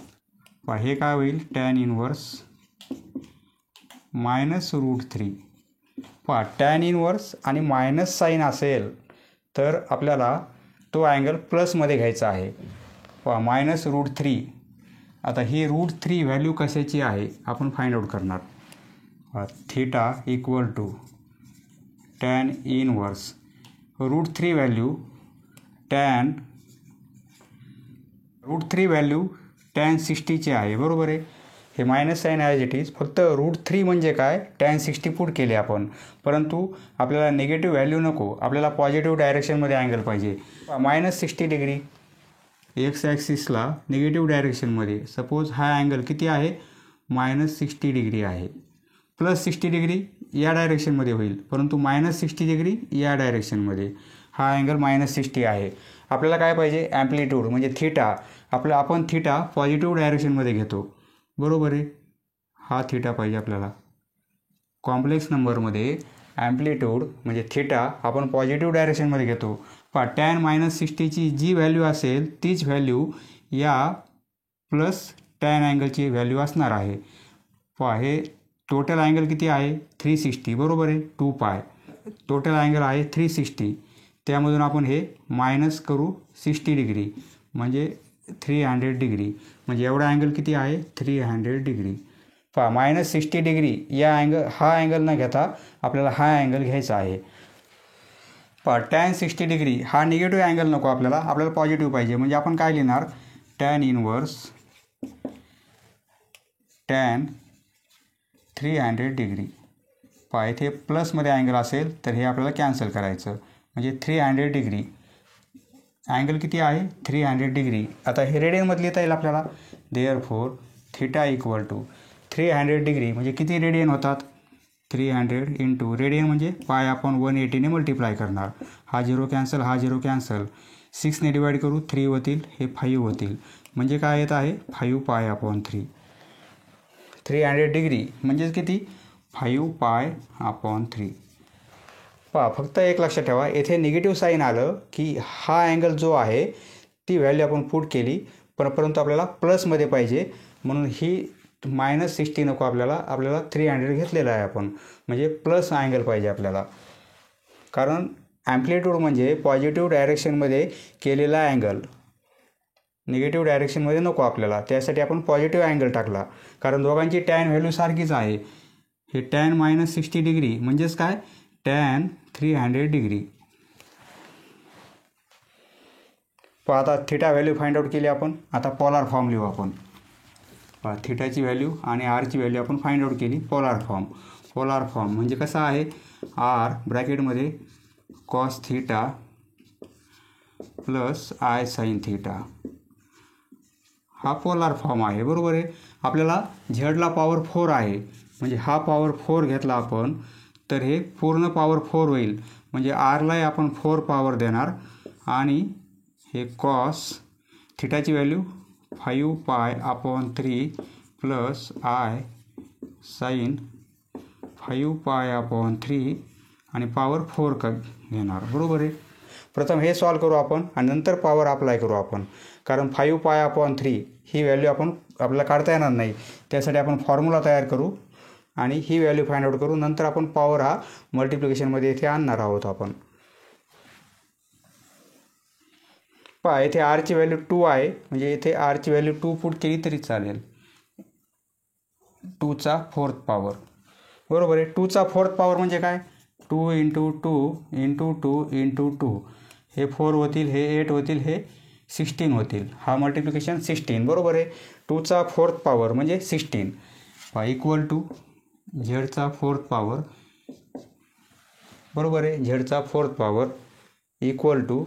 पहा हे काय होईल tan इनवर्स -√3. पहा tan इनवर्स आणि मायनस साईन असेल तर आपल्याला तो अँगल प्लसमध्ये घ्यायचा आहे. पहा -√3. आता ही √3 व्हॅल्यू कशाची आहे आपण फाइंड आउट करणार. Theta equal to tan inverse √3 value tan 60ची आहे बरोबर आहे. हे minus sine as it is, फक्त √3 म्हणजे काय tan 60 पुट केले आपण, परंतु आपल्याला निगेटिव्ह व्हॅल्यू नको, आपल्याला पॉझिटिव्ह डायरेक्शनमध्ये अँगल पाहिजे. -60 डिग्री एक्स ॲक्सिसला निगेटिव्ह डायरेक्शनमध्ये, सपोज हा अँगल किती आहे -60 डिग्री आहे. +60 डिग्री या डायरेक्शनमध्ये होईल, परंतु -60 डिग्री या डायरेक्शनमध्ये, हा अँगल -60 आहे. आपल्याला काय पाहिजे ॲम्प्लिट्यूड म्हणजे थीटा. आपण थीटा पॉझिटिव्ह डायरेक्शनमध्ये घेतो बरोबर आहे. हा थीटा पाहिजे आपल्याला. कॉम्प्लेक्स नंबरमध्ये ॲम्प्लिट्यूड म्हणजे थीटा आपण पॉझिटिव्ह डायरेक्शनमध्ये घेतो. पहा tan -60ची जी व्हॅल्यू असेल तीच व्हॅल्यू या प्लस tan अँगलची व्हॅल्यू असणार आहे. पहा हे टोटल अँगल किती आहे 360 बरोबर आहे. 2π टोटल अँगल आहे 360. त्यामधून आपण हे मायनस करू 60 डिग्री म्हणजे 300 डिग्री, म्हणजे एवढा अँगल किती आहे 300 डिग्री. पहा -60 डिग्री या हा अँगल न घेता आपल्याला हा अँगल घ्यायचा आहे. पहा tan 60 डिग्री हा निगेटिव्ह अँगल नको आपल्याला पॉझिटिव्ह पाहिजे, म्हणजे आपण काय लिहिणार tan इनवर्स tan 300 डिग्री. पहा इथे प्लसमध्ये अँगल असेल तर हे आपल्याला कॅन्सल करायचं, म्हणजे 300 डिग्री अँगल किती आहे 300 डिग्री. आता हे रेडियनमध्ये लिहिता येईल आपल्याला. Therefore theta equal to 300 degree म्हणजे किती रेडियन होतात 300 इंटू रेडियन म्हणजे π/180ने मल्टिप्लाय करणार. हा 0 कॅन्सल, हा 0 कॅन्सल, 6ने डिवाइड करू 3 होतील, हे 5 होतील, म्हणजे काय येत आहे 5π/3. 300 डिग्री म्हणजेच किती 5π/3. पहा फक्त एक लक्षात ठेवा, येथे निगेटिव्ह साईन आलं की हा अँगल जो आहे ती व्हॅल्यू आपण पुट केली, परंतु आपल्याला प्लसमध्ये पाहिजे, म्हणून ही -60 नको आपल्याला 300 घेतलेला आहे आपण, म्हणजे प्लस अँगल पाहिजे आपल्याला. कारण ॲम्प्लिट्यूड म्हणजे पॉझिटिव्ह डायरेक्शनमध्ये केलेला अँगल, निगेटिव्ह डायरेक्शनमध्ये नको आपल्याला, त्यासाठी आपण पॉझिटिव्ह अँगल टाकला. कारण दोघांची टॅन व्हॅल्यू सारखीच आहे. हे tan -60 डिग्री म्हणजेच काय tan 300 डिग्री. पहा आता थीटा व्हॅल्यू फाइंड आउट केली आपण. आता पोलार फॉर्म लिहू आपण. पहा थीटाची व्हॅल्यू आणि आरची व्हॅल्यू आपण फाइंड आउट केली. पोलार फॉर्म म्हणजे कसा आहे आर ब्रॅकेटमध्ये cos theta plus i sine theta, हा पोलार फॉर्म आहे बरोबर आहे. आपल्याला झेडला पॉवर 4 आहे, म्हणजे हा पॉवर 4 घेतला आपण तर हे पूर्ण पॉवर 4 होईल, म्हणजे आरलाही आपण 4 पॉवर देणार आणि हे कॉस थीटाची व्हॅल्यू 5π/3 प्लस आय साईन 5π/3 आणि पॉवर 4 घेणार बरोबर आहे. प्रथम हे सॉल्व करू आपण आणि नंतर पॉवर अप्लाय करू आपण, कारण 5π/3 ही व्हॅल्यू आपल्याला काढता येणार नाही, त्यासाठी आपण फॉर्म्युला तयार करू आणि ही व्हॅल्यू फाइंड आउट करू. नंतर आपण पॉवर हा मल्टिप्लिकेशनमध्ये इथे आणणार आहोत आपण. पहा येथे आरची व्हॅल्यू 2 आहे, म्हणजे येथे आरची व्हॅल्यू 2 पुट केली तरी चालेल. 2चा 4th पॉवर बरोबर आहे. 2चा 4th पॉवर म्हणजे काय, 2 × 2 × 2 × 2 हे 4 होतील, हे 8 होतील, हे 16 होतील. हा मल्टिप्लिकेशन 16 बरोबर आहे. 2चा 4th पॉवर म्हणजे 16 इक्वल टू झेडचा 4th पॉवर बरोबर आहे. झेडचा 4th पॉवर इक्वल टू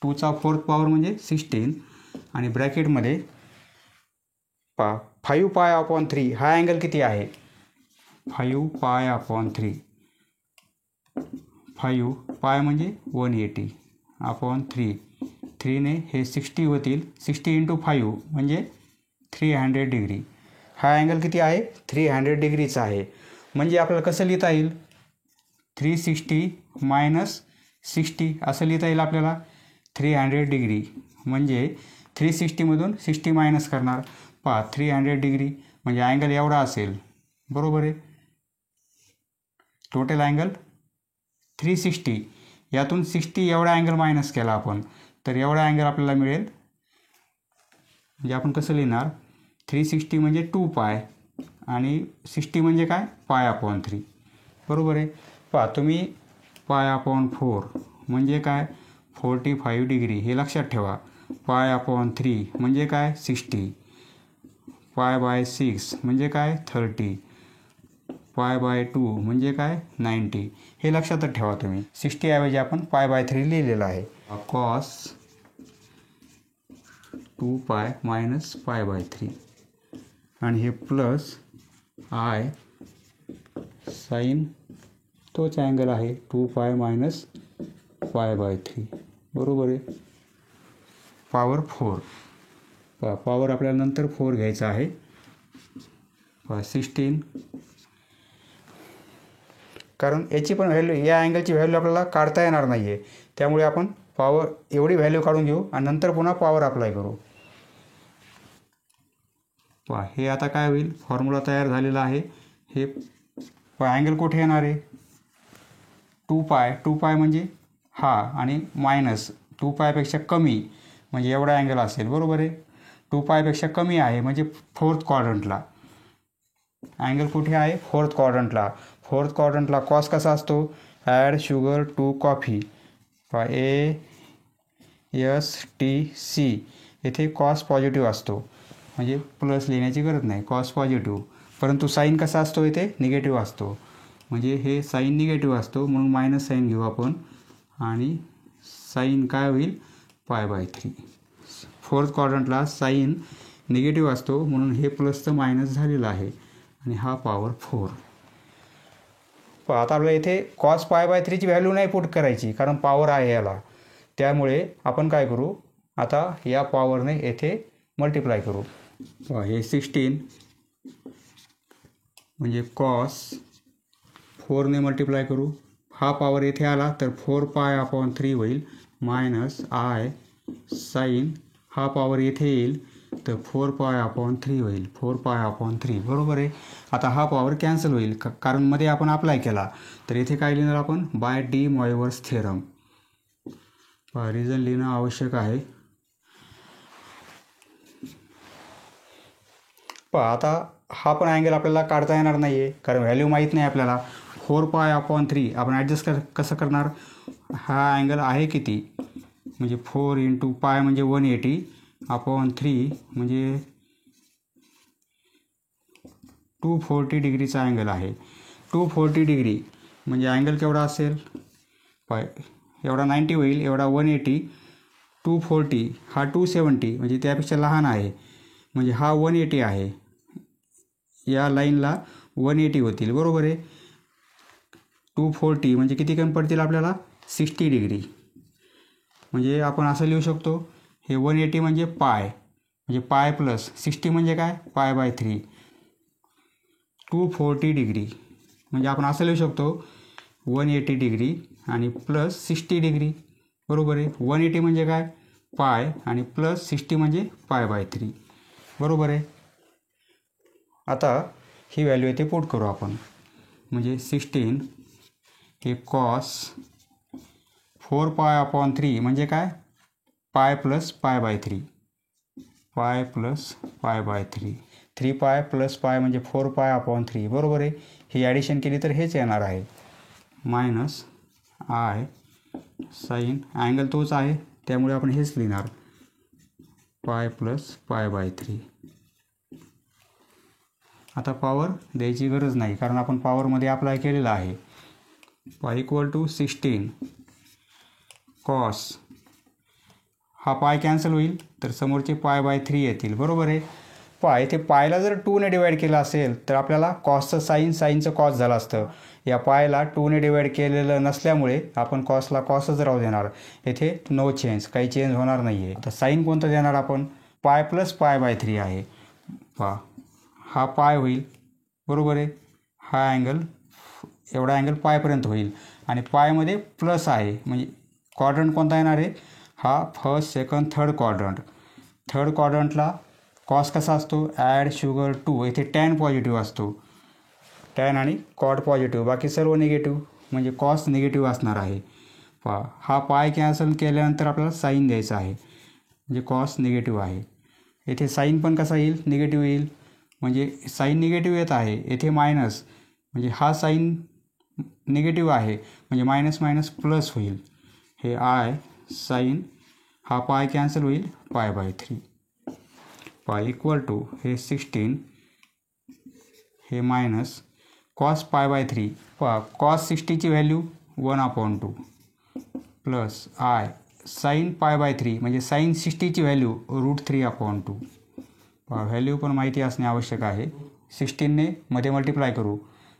2चा 4th पॉवर म्हणजे 16 आणि ब्रॅकेटमध्ये पहा 5π/3 हा अँगल किती आहे, 5π/3. 5π म्हणजे 180/3. 3ने हे 60 होतील, 60 × 5 म्हणजे 300 डिग्री. हा अँगल किती आहे, 300 डिग्रीचा आहे. म्हणजे आपल्याला कसं लिहिता येईल, 360 - 60 असं लिहिता येईल आपल्याला. 300 डिग्री म्हणजे 360मधून 60 मायनस करणार. पहा 300 डिग्री म्हणजे अँगल एवढा असेल बरोबर आहे. टोटल अँगल 360, यातून 60 एवढा अँगल मायनस केला आपण तर एवढा अँगल आपल्याला मिळेल. म्हणजे आपण कसं लिहिणार, 360 म्हणजे 2π आणि 60 म्हणजे काय, π/3 बरोबर आहे. पहा तुम्ही π/4 म्हणजे काय 45 डिग्री हे लक्षात ठेवा. π/3 म्हणजे काय 60, π/6 म्हणजे काय 30, π/2 म्हणजे काय 90 हे लक्षातच ठेवा तुम्ही. 60 ऐवजी आपण π/3 लिहिलेलं आहे. cos 2π - π/3 आणि हे प्लस I साईन तोच अँगल आहे 2π - π/3 बरोबर आहे. पॉवर 4 पॉवर आपल्याला नंतर 4 घ्यायचा आहे. 16 कारण याची पण व्हॅल्यू, या अँगलची व्हॅल्यू आपल्याला काढता येणार नाही आहे, त्यामुळे आपण पॉवर एवढी व्हॅल्यू काढून घेऊ आणि नंतर पुन्हा पॉवर अप्लाय करू. पहा हे आता काय होईल, फॉर्म्युला तयार झालेला आहे. हे अँगल कुठे येणार आहे, 2π म्हणजे हा आणि मायनस 2πपेक्षा कमी म्हणजे एवढा अँगल असेल बरोबर आहे. 2πपेक्षा कमी आहे म्हणजे 4th क्वाड्रंटला. अँगल कुठे आहे, 4th क्वाड्रंटला. 4th क्वाड्रंटला कॉस कसा असतो, add sugar to coffee ASTC. येथे कॉस पॉझिटिव्ह असतो म्हणजे प्लस लिहिण्याची गरज नाही, कॉस पॉझिटिव्ह. परंतु साईन कसा असतो, इथे निगेटिव्ह असतो म्हणजे हे साईन निगेटिव्ह असतो म्हणून मायनस साईन घेऊ आपण आणि साईन काय होईल π/3. 4th क्वाड्रंटला साईन निगेटिव्ह असतो म्हणून हे प्लसचं मायनस झालेलं आहे आणि हा पॉवर 4. आता आपल्याला इथे कॉस π/3ची व्हॅल्यू नाही पुट करायची कारण पॉवर आहे याला, त्यामुळे आपण काय करू, आता या पॉवरने येथे मल्टिप्लाय करू. हे 16 म्हणजे कॉस 4ने मल्टिप्लाय करू. हा पॉवर येथे आला तर 4π/3 होईल मायनस I साईन, हा पॉवर येथे येईल तर 4π/3 होईल, 4π/3 बरोबर आहे. आता हा पॉवर कॅन्सल होईल कारण मध्ये आपण अप्लाय केला तर इथे काय लिहिणार आपण, बाय डी मॉयवर्स थेरम. रिझन लिहिणं आवश्यक आहे. आता हा पण अँगल आपल्याला काढता येणार नाही आहे कारण व्हॅल्यू माहीत नाही आपल्याला. 4π/3 आपण ॲडजस्ट कसं करणार, हा अँगल आहे किती म्हणजे 4 × π म्हणजे 180/3 म्हणजे 240 डिग्रीचा अँगल आहे. 240 डिग्री म्हणजे अँगल केवढा असेल, एवढा 90 होईल, एवढा 180, 240 हा 270 म्हणजे त्यापेक्षा लहान आहे म्हणजे हा 180 आहे. या लाईनला 180 होतील बरोबर आहे. 240 म्हणजे किती कमी पडतील आपल्याला, 60 डिग्री. म्हणजे आपण असं लिहू शकतो, हे 180 म्हणजे म्हणजे पाय प्लस 60 म्हणजे काय π/3. 240 डिग्री म्हणजे आपण असं लिहू शकतो 180 डिग्री आणि प्लस 60 डिग्री बरोबर आहे. 180 म्हणजे काय पाय आणि प्लस 60 म्हणजे π/3 बरोबर आहे. आता ही व्हॅल्यू इथे पुट करू आपण म्हणजे 16 हे कॉस 4π/3 म्हणजे काय पाय प्लस पाय बाय 3, पाय प्लस पाय बाय 3, 3 पाय प्लस पाय म्हणजे 4 पाय अपॉन 3, बरोबर आहे. ही ॲडिशन केली तर हेच येणार आहे, मायनस आय साईन अँगल तोच आहे त्यामुळे आपण हेच लिहिणार, पाय प्लस पाय बाय 3. आता पॉवर द्यायची गरज नाही कारण आपण पॉवरमध्ये अप्लाय केलेलं आहे. पाय इक्वल टू 16 कॉस, हा पाय कॅन्सल होईल तर समोरचे पाय बाय 3 येतील, बरोबर आहे. पाय ते पायला जर 2ने डिवाईड केलं असेल तर आपल्याला कॉसचं साईन, साईनचं कॉस झालं असतं. या पायला 2ने डिवाईड केलेलं नसल्यामुळे आपण कॉसला कॉसच राहू देणार. येथे नो चेंज, काही चेंज होणार नाही आहे. आता साईन कोणतं देणार आपण, पाय प्लस पाय बाय 3 आहे. हा पाय होईल, बरोबर आहे. हा अँगल, एवढा अँगल पायपर्यंत होईल आणि पायमध्ये प्लस आहे म्हणजे क्वाड्रंट कोणता येणार आहे, हा first second third quadrant. Third क्वाड्रंटला कॉस कसा असतो, ॲड शुगर 2, येथे टॅन पॉझिटिव्ह असतो, टॅन आणि कॉड पॉझिटिव्ह, बाकी सर्व निगेटिव्ह म्हणजे कॉस निगेटिव्ह असणार आहे. हा पाय कॅन्सल केल्यानंतर आपल्याला साईन द्यायचा आहे म्हणजे कॉस निगेटिव्ह आहे. येथे साईन पण कसा येईल, निगेटिव्ह येईल म्हणजे साईन निगेटिव्ह येत आहे. येथे मायनस म्हणजे हा साईन निगेटिव्ह आहे म्हणजे मायनस मायनस प्लस होईल. हे आय साईन, हा पाय कॅन्सल होईल, पाय बाय 3, पाय इक्वल टू हे 16, हे minus cos pi by 3, cos 60ची value 1/2 plus i sine pi by 3 म्हणजे साईन 60ची व्हॅल्यू √3/2. व्हॅल्यू पण माहिती असणे आवश्यक आहे. 16ने मध्ये मल्टिप्लाय करू,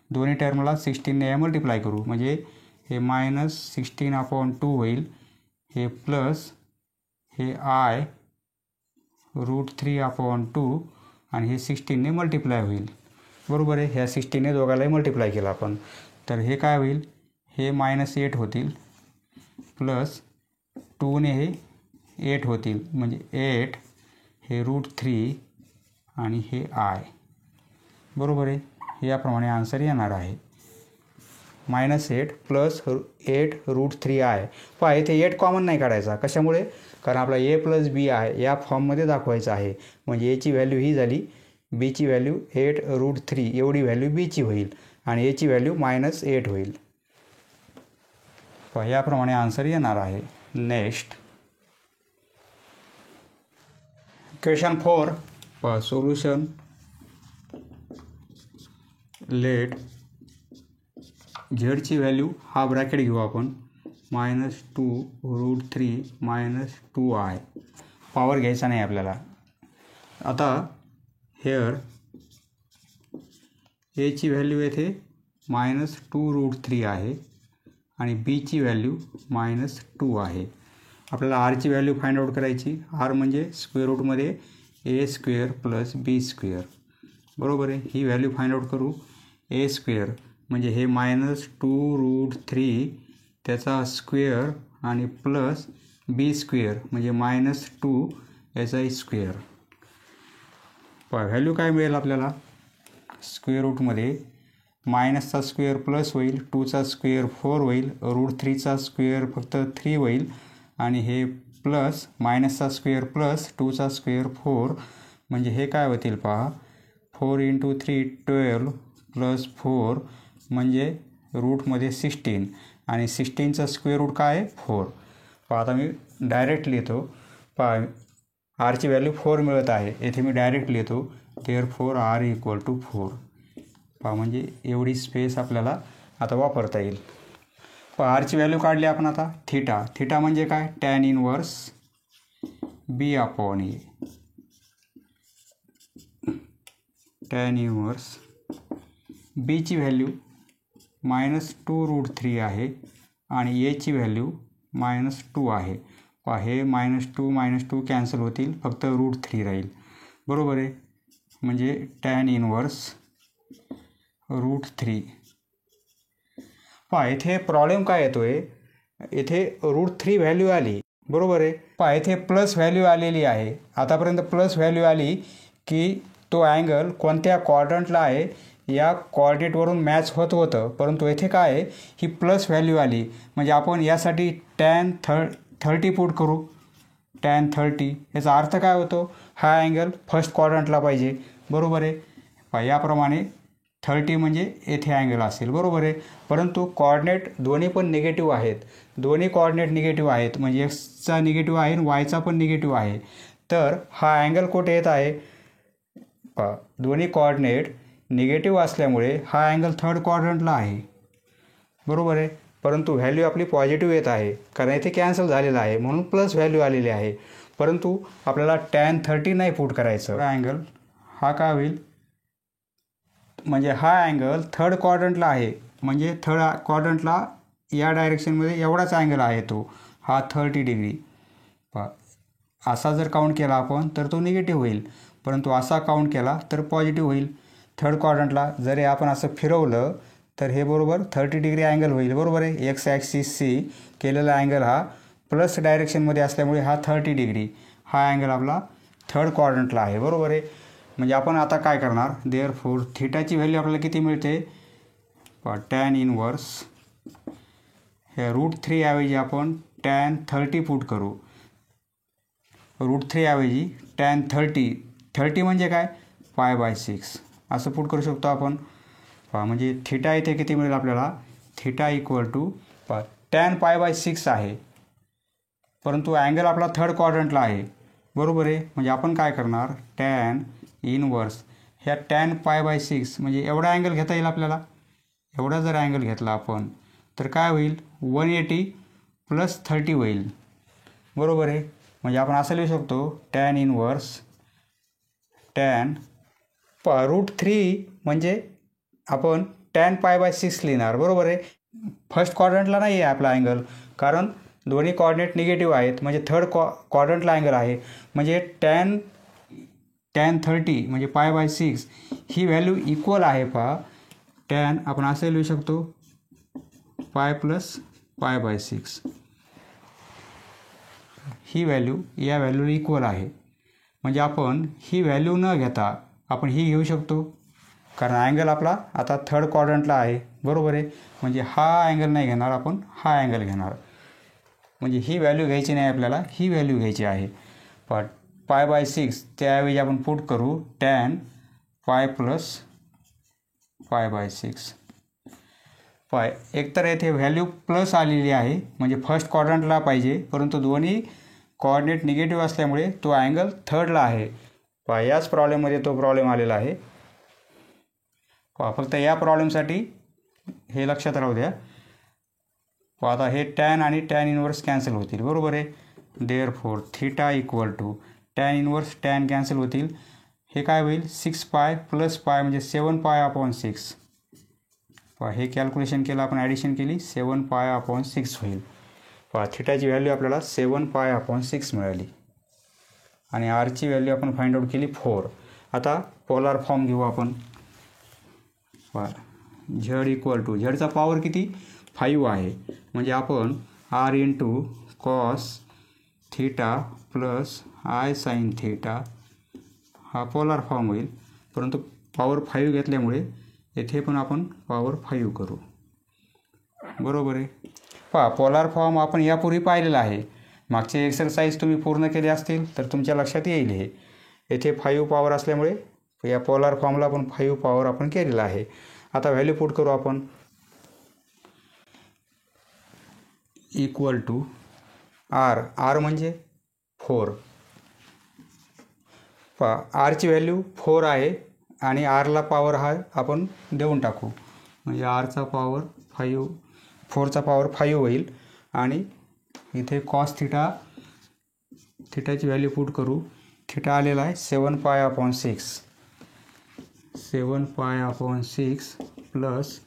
दोन्ही टर्मला 16ने मल्टिप्लाय करू म्हणजे हे मायनस 16/2 होईल, हे प्लस हे आय √3/2 आणि हे 16ने मल्टिप्लाय होईल, बरोबर आहे. ह्या 16ने दोघालाही मल्टिप्लाय केलं आपण तर हे काय होईल, हे -8 होतील प्लस 2ने हे 8 होतील म्हणजे 8, हे √3 आणि हे आय, बरोबर आहे. याप्रमाणे आन्सर येणार आहे -8 प्लस 8 √3i. इथे 8 कॉमन नाही काढायचा, कशामुळे, कारण आपला a प्लस बी आहे या फॉर्ममध्ये दाखवायचं आहे म्हणजे एची व्हॅल्यू ही झाली, बीची व्हॅल्यू 8 √3 एवढी व्हॅल्यू बीची होईल आणि एची व्हॅल्यू -8 होईल. याप्रमाणे आन्सर येणार आहे. Next question 4, solution. लेट झेडची व्हॅल्यू हा ब्रॅकेट घेऊ आपण, -2 √3 -2i. पॉवर घ्यायचा नाही आपल्याला. आता हेअर एची व्हॅल्यू येथे -2 √3 आहे आणि बीची व्हॅल्यू -2 आहे. आपल्याला आरची व्हॅल्यू फाइंड आउट करायची. आर म्हणजे स्क्वेअर रूटमध्ये a² + b², बरोबर आहे. ही व्हॅल्यू फाइंड आउट करू. a² म्हणजे हे -2 √3 त्याचा स्क्वेअर आणि प्लस b² म्हणजे -2 याचा स्क्वेअर. व्हॅल्यू काय मिळेल आपल्याला, स्क्वेअर रूटमध्ये मायनसचा स्क्वेअर प्लस होईल, 2चा स्क्वेअर 4 होईल, √3चा स्क्वेअर फक्त 3 होईल आणि हे प्लस मायनसचा स्क्वेअर प्लस 2चा स्क्वेअर 4 म्हणजे हे काय होतील पहा, 4 × 3 12 प्लस 4 म्हणजे रूटमध्ये 16 आणि 16चा स्क्वेअर रूट काय आहे 4. आता मी डायरेक्ट लिहितो. आरची व्हॅल्यू 4 मिळत आहे, येथे मी डायरेक्ट लिहितो therefore r = 4. म्हणजे एवढी स्पेस आपल्याला आता वापरता येईल. आरची व्हॅल्यू काढली आपण. आता थिटा म्हणजे काय, tan inverse b/a. tan inverse बीची व्हॅल्यू -2 √3 आहे आणि एची व्हॅल्यू -2 आहे. हे -2 कॅन्सल होतील, फक्त √3 राहील, बरोबर आहे. म्हणजे tan इनवर्स √3. येथे प्रॉब्लेम काय येतोय, येथे √3 व्हॅल्यू आली, बरोबर आहे. येथे प्लस व्हॅल्यू आलेली आहे. आतापर्यंत प्लस व्हॅल्यू आली की तो अँगल कोणत्या क्वाड्रंटला आहे या कोऑर्डिनेटवरून मॅच होत होतं, परंतु येथे काय आहे, ही प्लस व्हॅल्यू आली म्हणजे आपण यासाठी tan 30 पुट करू. tan 30. याचा अर्थ काय होतो, हा अँगल फर्स्ट क्वाड्रंटला पाहिजे, बरोबर आहे. याप्रमाणे 30 म्हणजे येथे अँगल असेल, बरोबर आहे. परंतु कॉर्डिनेट दोन्ही पण निगेटिव्ह आहेत, दोन्ही कॉर्डिनेट निगेटिव्ह आहेत, म्हणजे एक्सचा निगेटिव्ह आहे आणि वायचा पण निगेटिव्ह आहे. तर हा अँगल कुठे येत आहे, दोन्ही कॉर्डिनेट निगेटिव्ह असल्यामुळे हा अँगल थर्ड क्वाड्रंटला आहे, बरोबर आहे. परंतु व्हॅल्यू आपली पॉझिटिव्ह येत आहे, कारण इथे कॅन्सल झालेला आहे म्हणून प्लस व्हॅल्यू आलेली आहे. परंतु आपल्याला tan 30 नाही पुट करायचं. अँगल हा काय होईल, म्हणजे हा अँगल थर्ड क्वाड्रंटला आहे, म्हणजे थर्ड क्वाड्रंटला या डायरेक्शनमध्ये एवढाच अँगल आहे, तो हा 30 डिग्री. असा जर काउंट केला आपण तर तो निगेटिव्ह होईल, परंतु असा काउंट केला तर पॉझिटिव्ह होईल. थर्ड क्वाड्रंटला जरी आपण असं फिरवलं तर हे बरोबर 30 डिग्री अँगल होईल, बरोबर आहे. एक्स ॲक्सिसशी केलेला अँगल हा प्लस डायरेक्शनमध्ये असल्यामुळे हा 30 डिग्री हा अँगल आपला थर्ड क्वाड्रंटला आहे, बरोबर आहे. म्हणजे आपण आता काय करणार, देअरफॉर थीटाची व्हॅल्यू आपल्याला किती मिळते, tan इनवर्स हे √3 ऐवजी आपण tan 30 पुट करू. √3 ऐवजी tan 30 म्हणजे काय, π/6 असं पुट करू शकतो आपण. म्हणजे थीटा इथे किती मिळेल आपल्याला, थीटा इक्वल टू tan π/6 आहे, परंतु अँगल आपला थर्ड क्वाड्रंटला आहे, बरोबर आहे. म्हणजे आपण काय करणार, tan इनवर्स ह्या tan π/6 म्हणजे एवढा अँगल घेता येईल आपल्याला. एवढा जर अँगल घेतला आपण तर काय होईल, 180 + 30 होईल, बरोबर आहे. म्हणजे आपण असं लिहू शकतो tan इनवर्स tan √3 म्हणजे आपण tan π/6 लिहिणार, बरोबर आहे. फर्स्ट क्वाड्रंटला नाही आहे आपला अँगल, कारण दोन्ही कॉर्डिनेट निगेटिव्ह आहेत, म्हणजे थर्ड क्वाड्रंटला अँगल आहे. म्हणजे tan 30 म्हणजे π/6 ही व्हॅल्यू इक्वल आहे. tan आपण असं लिहू शकतो π + π/6 ही व्हॅल्यू या व्हॅल्यूला इक्वल आहे. म्हणजे आपण ही व्हॅल्यू न घेता आपण ही घेऊ शकतो, कारण अँगल आपला आता थर्ड क्वाड्रंटला आहे, बरोबर आहे. म्हणजे हा अँगल नाही घेणार आपण, हा अँगल घेणार. म्हणजे ही व्हॅल्यू घ्यायची नाही आपल्याला, ही व्हॅल्यू घ्यायची आहे. पण π/6 त्याऐवजी आपण पुट करू tan π + π/6. एकतर येथे व्हॅल्यू प्लस आलेली आहे, म्हणजे फर्स्ट क्वाड्रंटला पाहिजे, परंतु दोन्ही कॉर्डिनेट निगेटिव्ह असल्यामुळे तो अँगल थर्डला आहे. याच प्रॉब्लेममध्ये तो प्रॉब्लेम आलेला आहे. फक्त या प्रॉब्लेमसाठी हे लक्षात राहू द्या. आता हे tan आणि tan इनवर्स कॅन्सल होतील, बरोबर आहे. Therefore theta equal to tan inverse tan cancel होतील, हे काय होईल 6π + π म्हणजे 7π/6. हे कॅल्क्युलेशन केलं आपण, ॲडिशन केली 7π/6 होईल. थीटाची व्हॅल्यू आपल्याला 7π/6 मिळाली आणि आरची व्हॅल्यू आपण फाइंड आउट केली 4. आता पोलार फॉर्म घेऊ आपण. झेड इक्वल टू झेडचा पॉवर किती 5 आहे, म्हणजे आपण r × cos theta + I sin theta हा पोलार फॉर्म होईल. परंतु पॉवर 5 घेतल्यामुळे येथे पण आपण पॉवर 5 करू, बरोबर आहे. पोलार फॉर्म आपण यापूर्वी पाहिलेला आहे. मागचे एक्सरसाइज तुम्ही पूर्ण केले असतील तर तुमच्या लक्षात येईल. हे येथे 5 पॉवर असल्यामुळे या पोलार फॉर्मला आपण 5 पॉवर आपण केलेला आहे. आता व्हॅल्यू पुट करू आपण. इक्वल टू r म्हणजे 4. आरची व्हॅल्यू 4 आहे आणि आरला पॉवर हा आपण देऊन टाकू, म्हणजे आरचा पॉवर 5, 4चा पॉवर 5 होईल. आणि इथे कॉस थीटाची व्हॅल्यू पुट करू. थीटा आलेला आहे 7π/6, 7π/6 +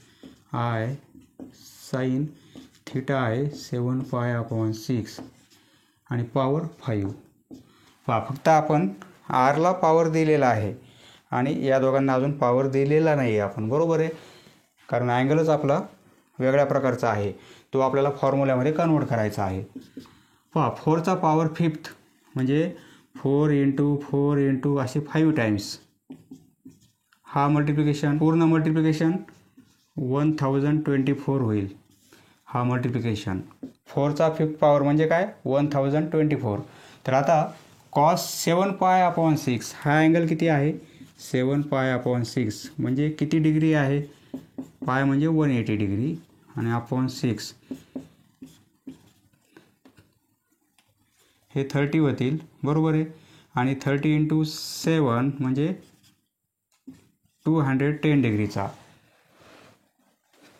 I sin थीटा आहे 7π/6 आणि पॉवर 5. फक्त आपण आरला पॉवर दिलेला आहे आणि या दोघांना अजून पॉवर दिलेला नाही आहे आपण, बरोबर आहे. कारण अँगलच आपला वेगळ्या प्रकारचा आहे, तो आपल्याला फॉर्म्युल्यामध्ये कन्वर्ट करायचा आहे. 4चा पॉवर 5 म्हणजे 4 × 4 × असे 5 टाइम्स. हा मल्टिप्लिकेशन पूर्ण मल्टिप्लिकेशन 1024 होईल. हा मल्टिप्लिकेशन 4चा 5th पॉवर म्हणजे काय 1024. तर आता कॉस 7 पाय अपॉन 6 हा अँगल किती आहे 7 पाय अपॉन 6 म्हणजे किती डिग्री आहे पाय म्हणजे 180 डिग्री आणि अपॉन 6 हे 30 होतील बरोबर आहे आणि 30 × 7 म्हणजे 210 डिग्रीचा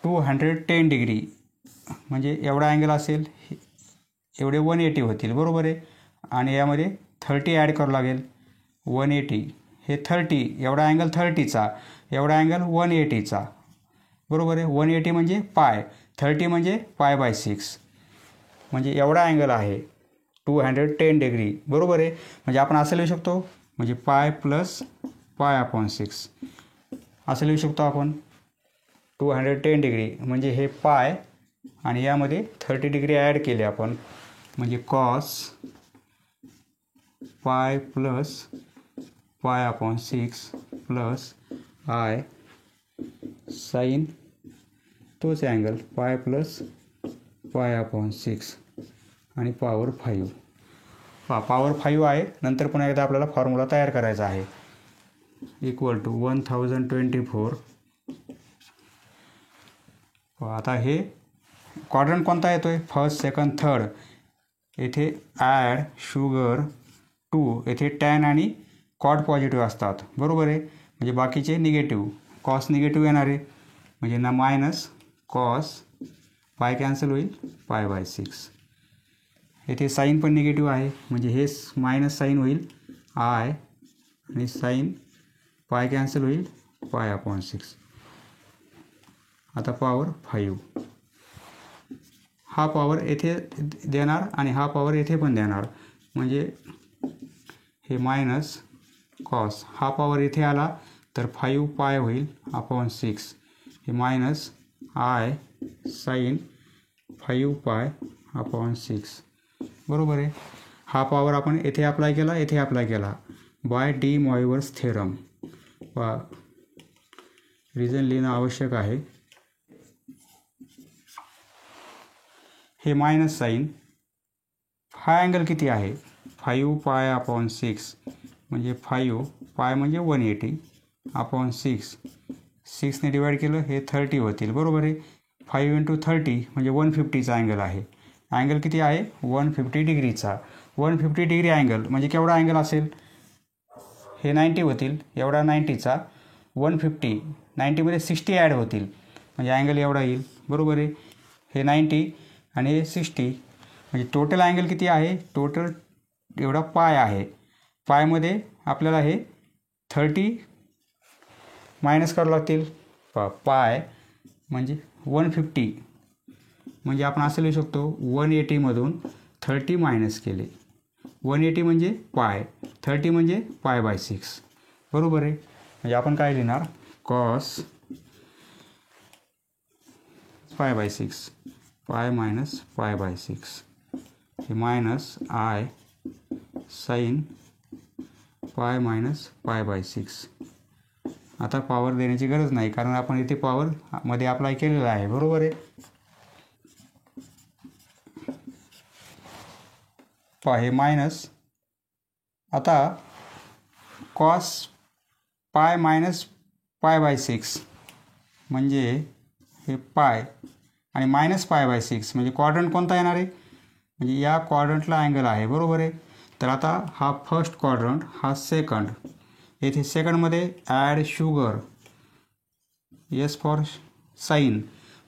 210 डिग्री म्हणजे एवढा अँगल असेल एवढे 180 होतील बरोबर आहे आणि यामध्ये 30 ॲड करावं लागेल 180 हे 30 एवढा अँगल 30चा एवढा अँगल 180चा बरोबर आहे 180 म्हणजे पाय 30 म्हणजे पाय बाय 6 म्हणजे एवढा अँगल आहे 210 डिग्री बरोबर आहे म्हणजे आपण असं लिहू शकतो म्हणजे पाय प्लस पाय अपॉन 6 असं लिहू शकतो आपण 210 डिग्री म्हणजे हे पाय आणि यामध्ये 30 डिग्री ॲड केले आपण म्हणजे cos pi plus pi upon 6 plus i sine तोच angle pi plus pi upon 6 आणि पॉवर 5 पॉवर 5 आहे नंतर पुन्हा एकदा आपल्याला फॉर्म्युला तयार करायचा आहे इक्वल टू 1024 आता हे क्वाड्रंट कोणता येतोय फर्स्ट सेकंड थर्ड येथे ॲड शुगर 2 येथे टॅन आणि कॉड पॉझिटिव्ह असतात बरोबर आहे म्हणजे बाकीचे निगेटिव्ह कॉस निगेटिव्ह येणार आहे म्हणजे ना मायनस कॉस पाय कॅन्सल होईल पाय बाय 6 येथे साईन पण निगेटिव्ह आहे म्हणजे हे मायनस साईन होईल आय आणि साईन पाय कॅन्सल होईल पाय अपॉन 6 आता पॉवर 5 हा पॉवर येथे देणार आणि हा पॉवर येथे पण देणार म्हणजे हे मायनस कॉस हा पॉवर येथे आला तर 5 पाय होईल अपॉन 6 हे मायनस आय साईन 5 पाय अपॉन 6 बरोबर आहे हा पॉवर आपण येथे अप्लाय केला येथे अप्लाय केला बाय डी मॉयवर्स थेरम रिझन लिहिणं आवश्यक आहे हे मायनस साईन हा अँगल किती आहे 5 पाय अपॉन 6 म्हणजे 5 पाय म्हणजे 180 अपॉन 6 6ने डिवाइड केलं हे 30 होतील बरोबर आहे 5 × 30 म्हणजे 150चा अँगल आहे अँगल किती आहे 150 डिग्रीचा 150 डिग्री अँगल म्हणजे केवढा अँगल असेल हे 90 होतील एवढा 90चा 150 90मध्ये 60 ॲड होतील म्हणजे अँगल एवढा येईल बरोबर आहे हे 90 आणि हे 60 म्हणजे टोटल अँगल किती आहे टोटल एवढा पाय आहे पायमध्ये आपल्याला हे 30 मायनस करावं लागतील पाय म्हणजे 150 म्हणजे आपण असं लिहू शकतो 180मधून 30 मायनस केले 180 म्हणजे पाय 30 म्हणजे पाय बाय 6 बरोबर आहे म्हणजे आपण काय लिहिणार कॉस पाय बाय 6 पाय मायनस पाय बाय 6 हे minus i sine pi minus pi by 6 आता पॉवर देण्याची गरज नाही कारण आपण इथे पॉवर मध्ये अप्लाय केलेला आहे बरोबर आहे हे मायनस आता cos pi minus pi by 6 म्हणजे हे पाय आणि मायनस पाय बाय 6 म्हणजे क्वाड्रंट कोणता येणार आहे म्हणजे या क्वाड्रंटला अँगल आहे बरोबर आहे तर आता हा फर्स्ट क्वाड्रंट हा सेकंड येथे सेकंडमध्ये add sugar S for sine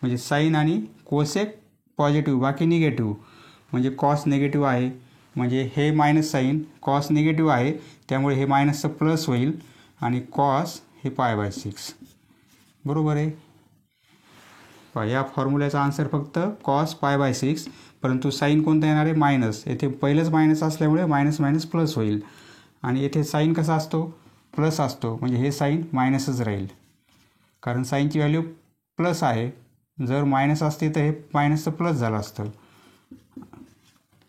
म्हणजे साईन आणि कोसेक पॉझिटिव्ह बाकी निगेटिव्ह म्हणजे कॉस निगेटिव्ह आहे म्हणजे हे मायनस साईन कॉस निगेटिव्ह आहे त्यामुळे हे मायनसचं प्लस होईल आणि कॉस हे पाय बाय 6 बरोबर आहे या फॉर्म्युल्याचा आन्सर फक्त कॉस पाय बाय 6 परंतु साईन कोणता येणार आहे मायनस येथे पहिलंच मायनस असल्यामुळे मायनस मायनस प्लस होईल आणि येथे साईन कसा असतो प्लस असतो म्हणजे हे साईन मायनसच राहील कारण साईनची व्हॅल्यू प्लस आहे जर मायनस असते तर हे मायनसचं प्लस झालं असतं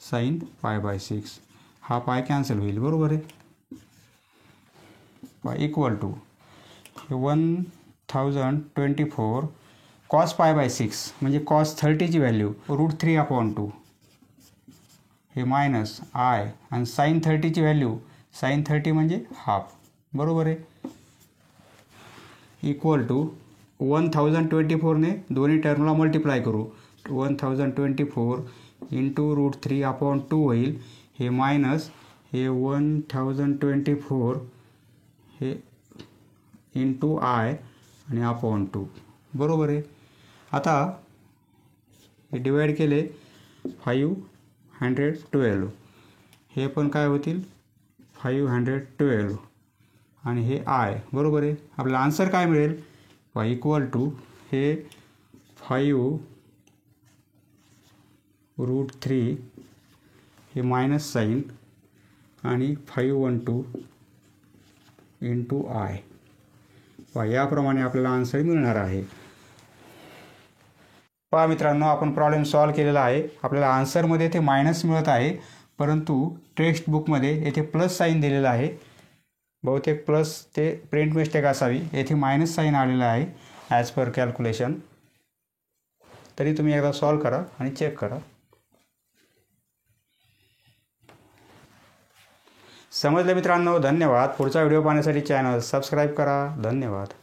साईन पाय बाय 6 हा पाय कॅन्सल होईल बरोबर आहे equal to 1024 cos pi by 6 म्हणजे कॉस 30ची व्हॅल्यू √3/2 हे मायनस आय आणि साईन 30ची व्हॅल्यू साईन 30 म्हणजे हाफ बरोबर आहे इक्वल टू 1024ने दोन्ही टर्मला मल्टिप्लाय करू 1024 इंटू √3/2 होईल हे मायनस हे 1024 हे इंटू आय आणि अपॉन 2 बरोबर आहे आता हे डिवाइड केले 512 हे पण काय होतील 512 आणि हे आय बरोबर आहे आपला आन्सर काय मिळेल इक्वल टू हे 5√3 हे मायनस साईन आणि 512 इंटू आय याप्रमाणे आपल्याला आन्सर मिळणार आहे पहा मित्रांनो आपण प्रॉब्लेम सॉल्व केलेला आहे आपल्याला आन्सरमध्ये येथे मायनस मिळत आहे परंतु टेक्स्ट बुकमध्ये येथे प्लस साईन दिलेला आहे बहुतेक प्लस ते प्रिंट मिस्टेक असावी येथे मायनस साईन आलेला आहे ॲज पर कॅल्क्युलेशन तरी तुम्ही एकदा सॉल्व करा आणि चेक करा समजलं मित्रांनो धन्यवाद पुढचा व्हिडिओ पाहण्यासाठी चॅनल सबस्क्राईब करा धन्यवाद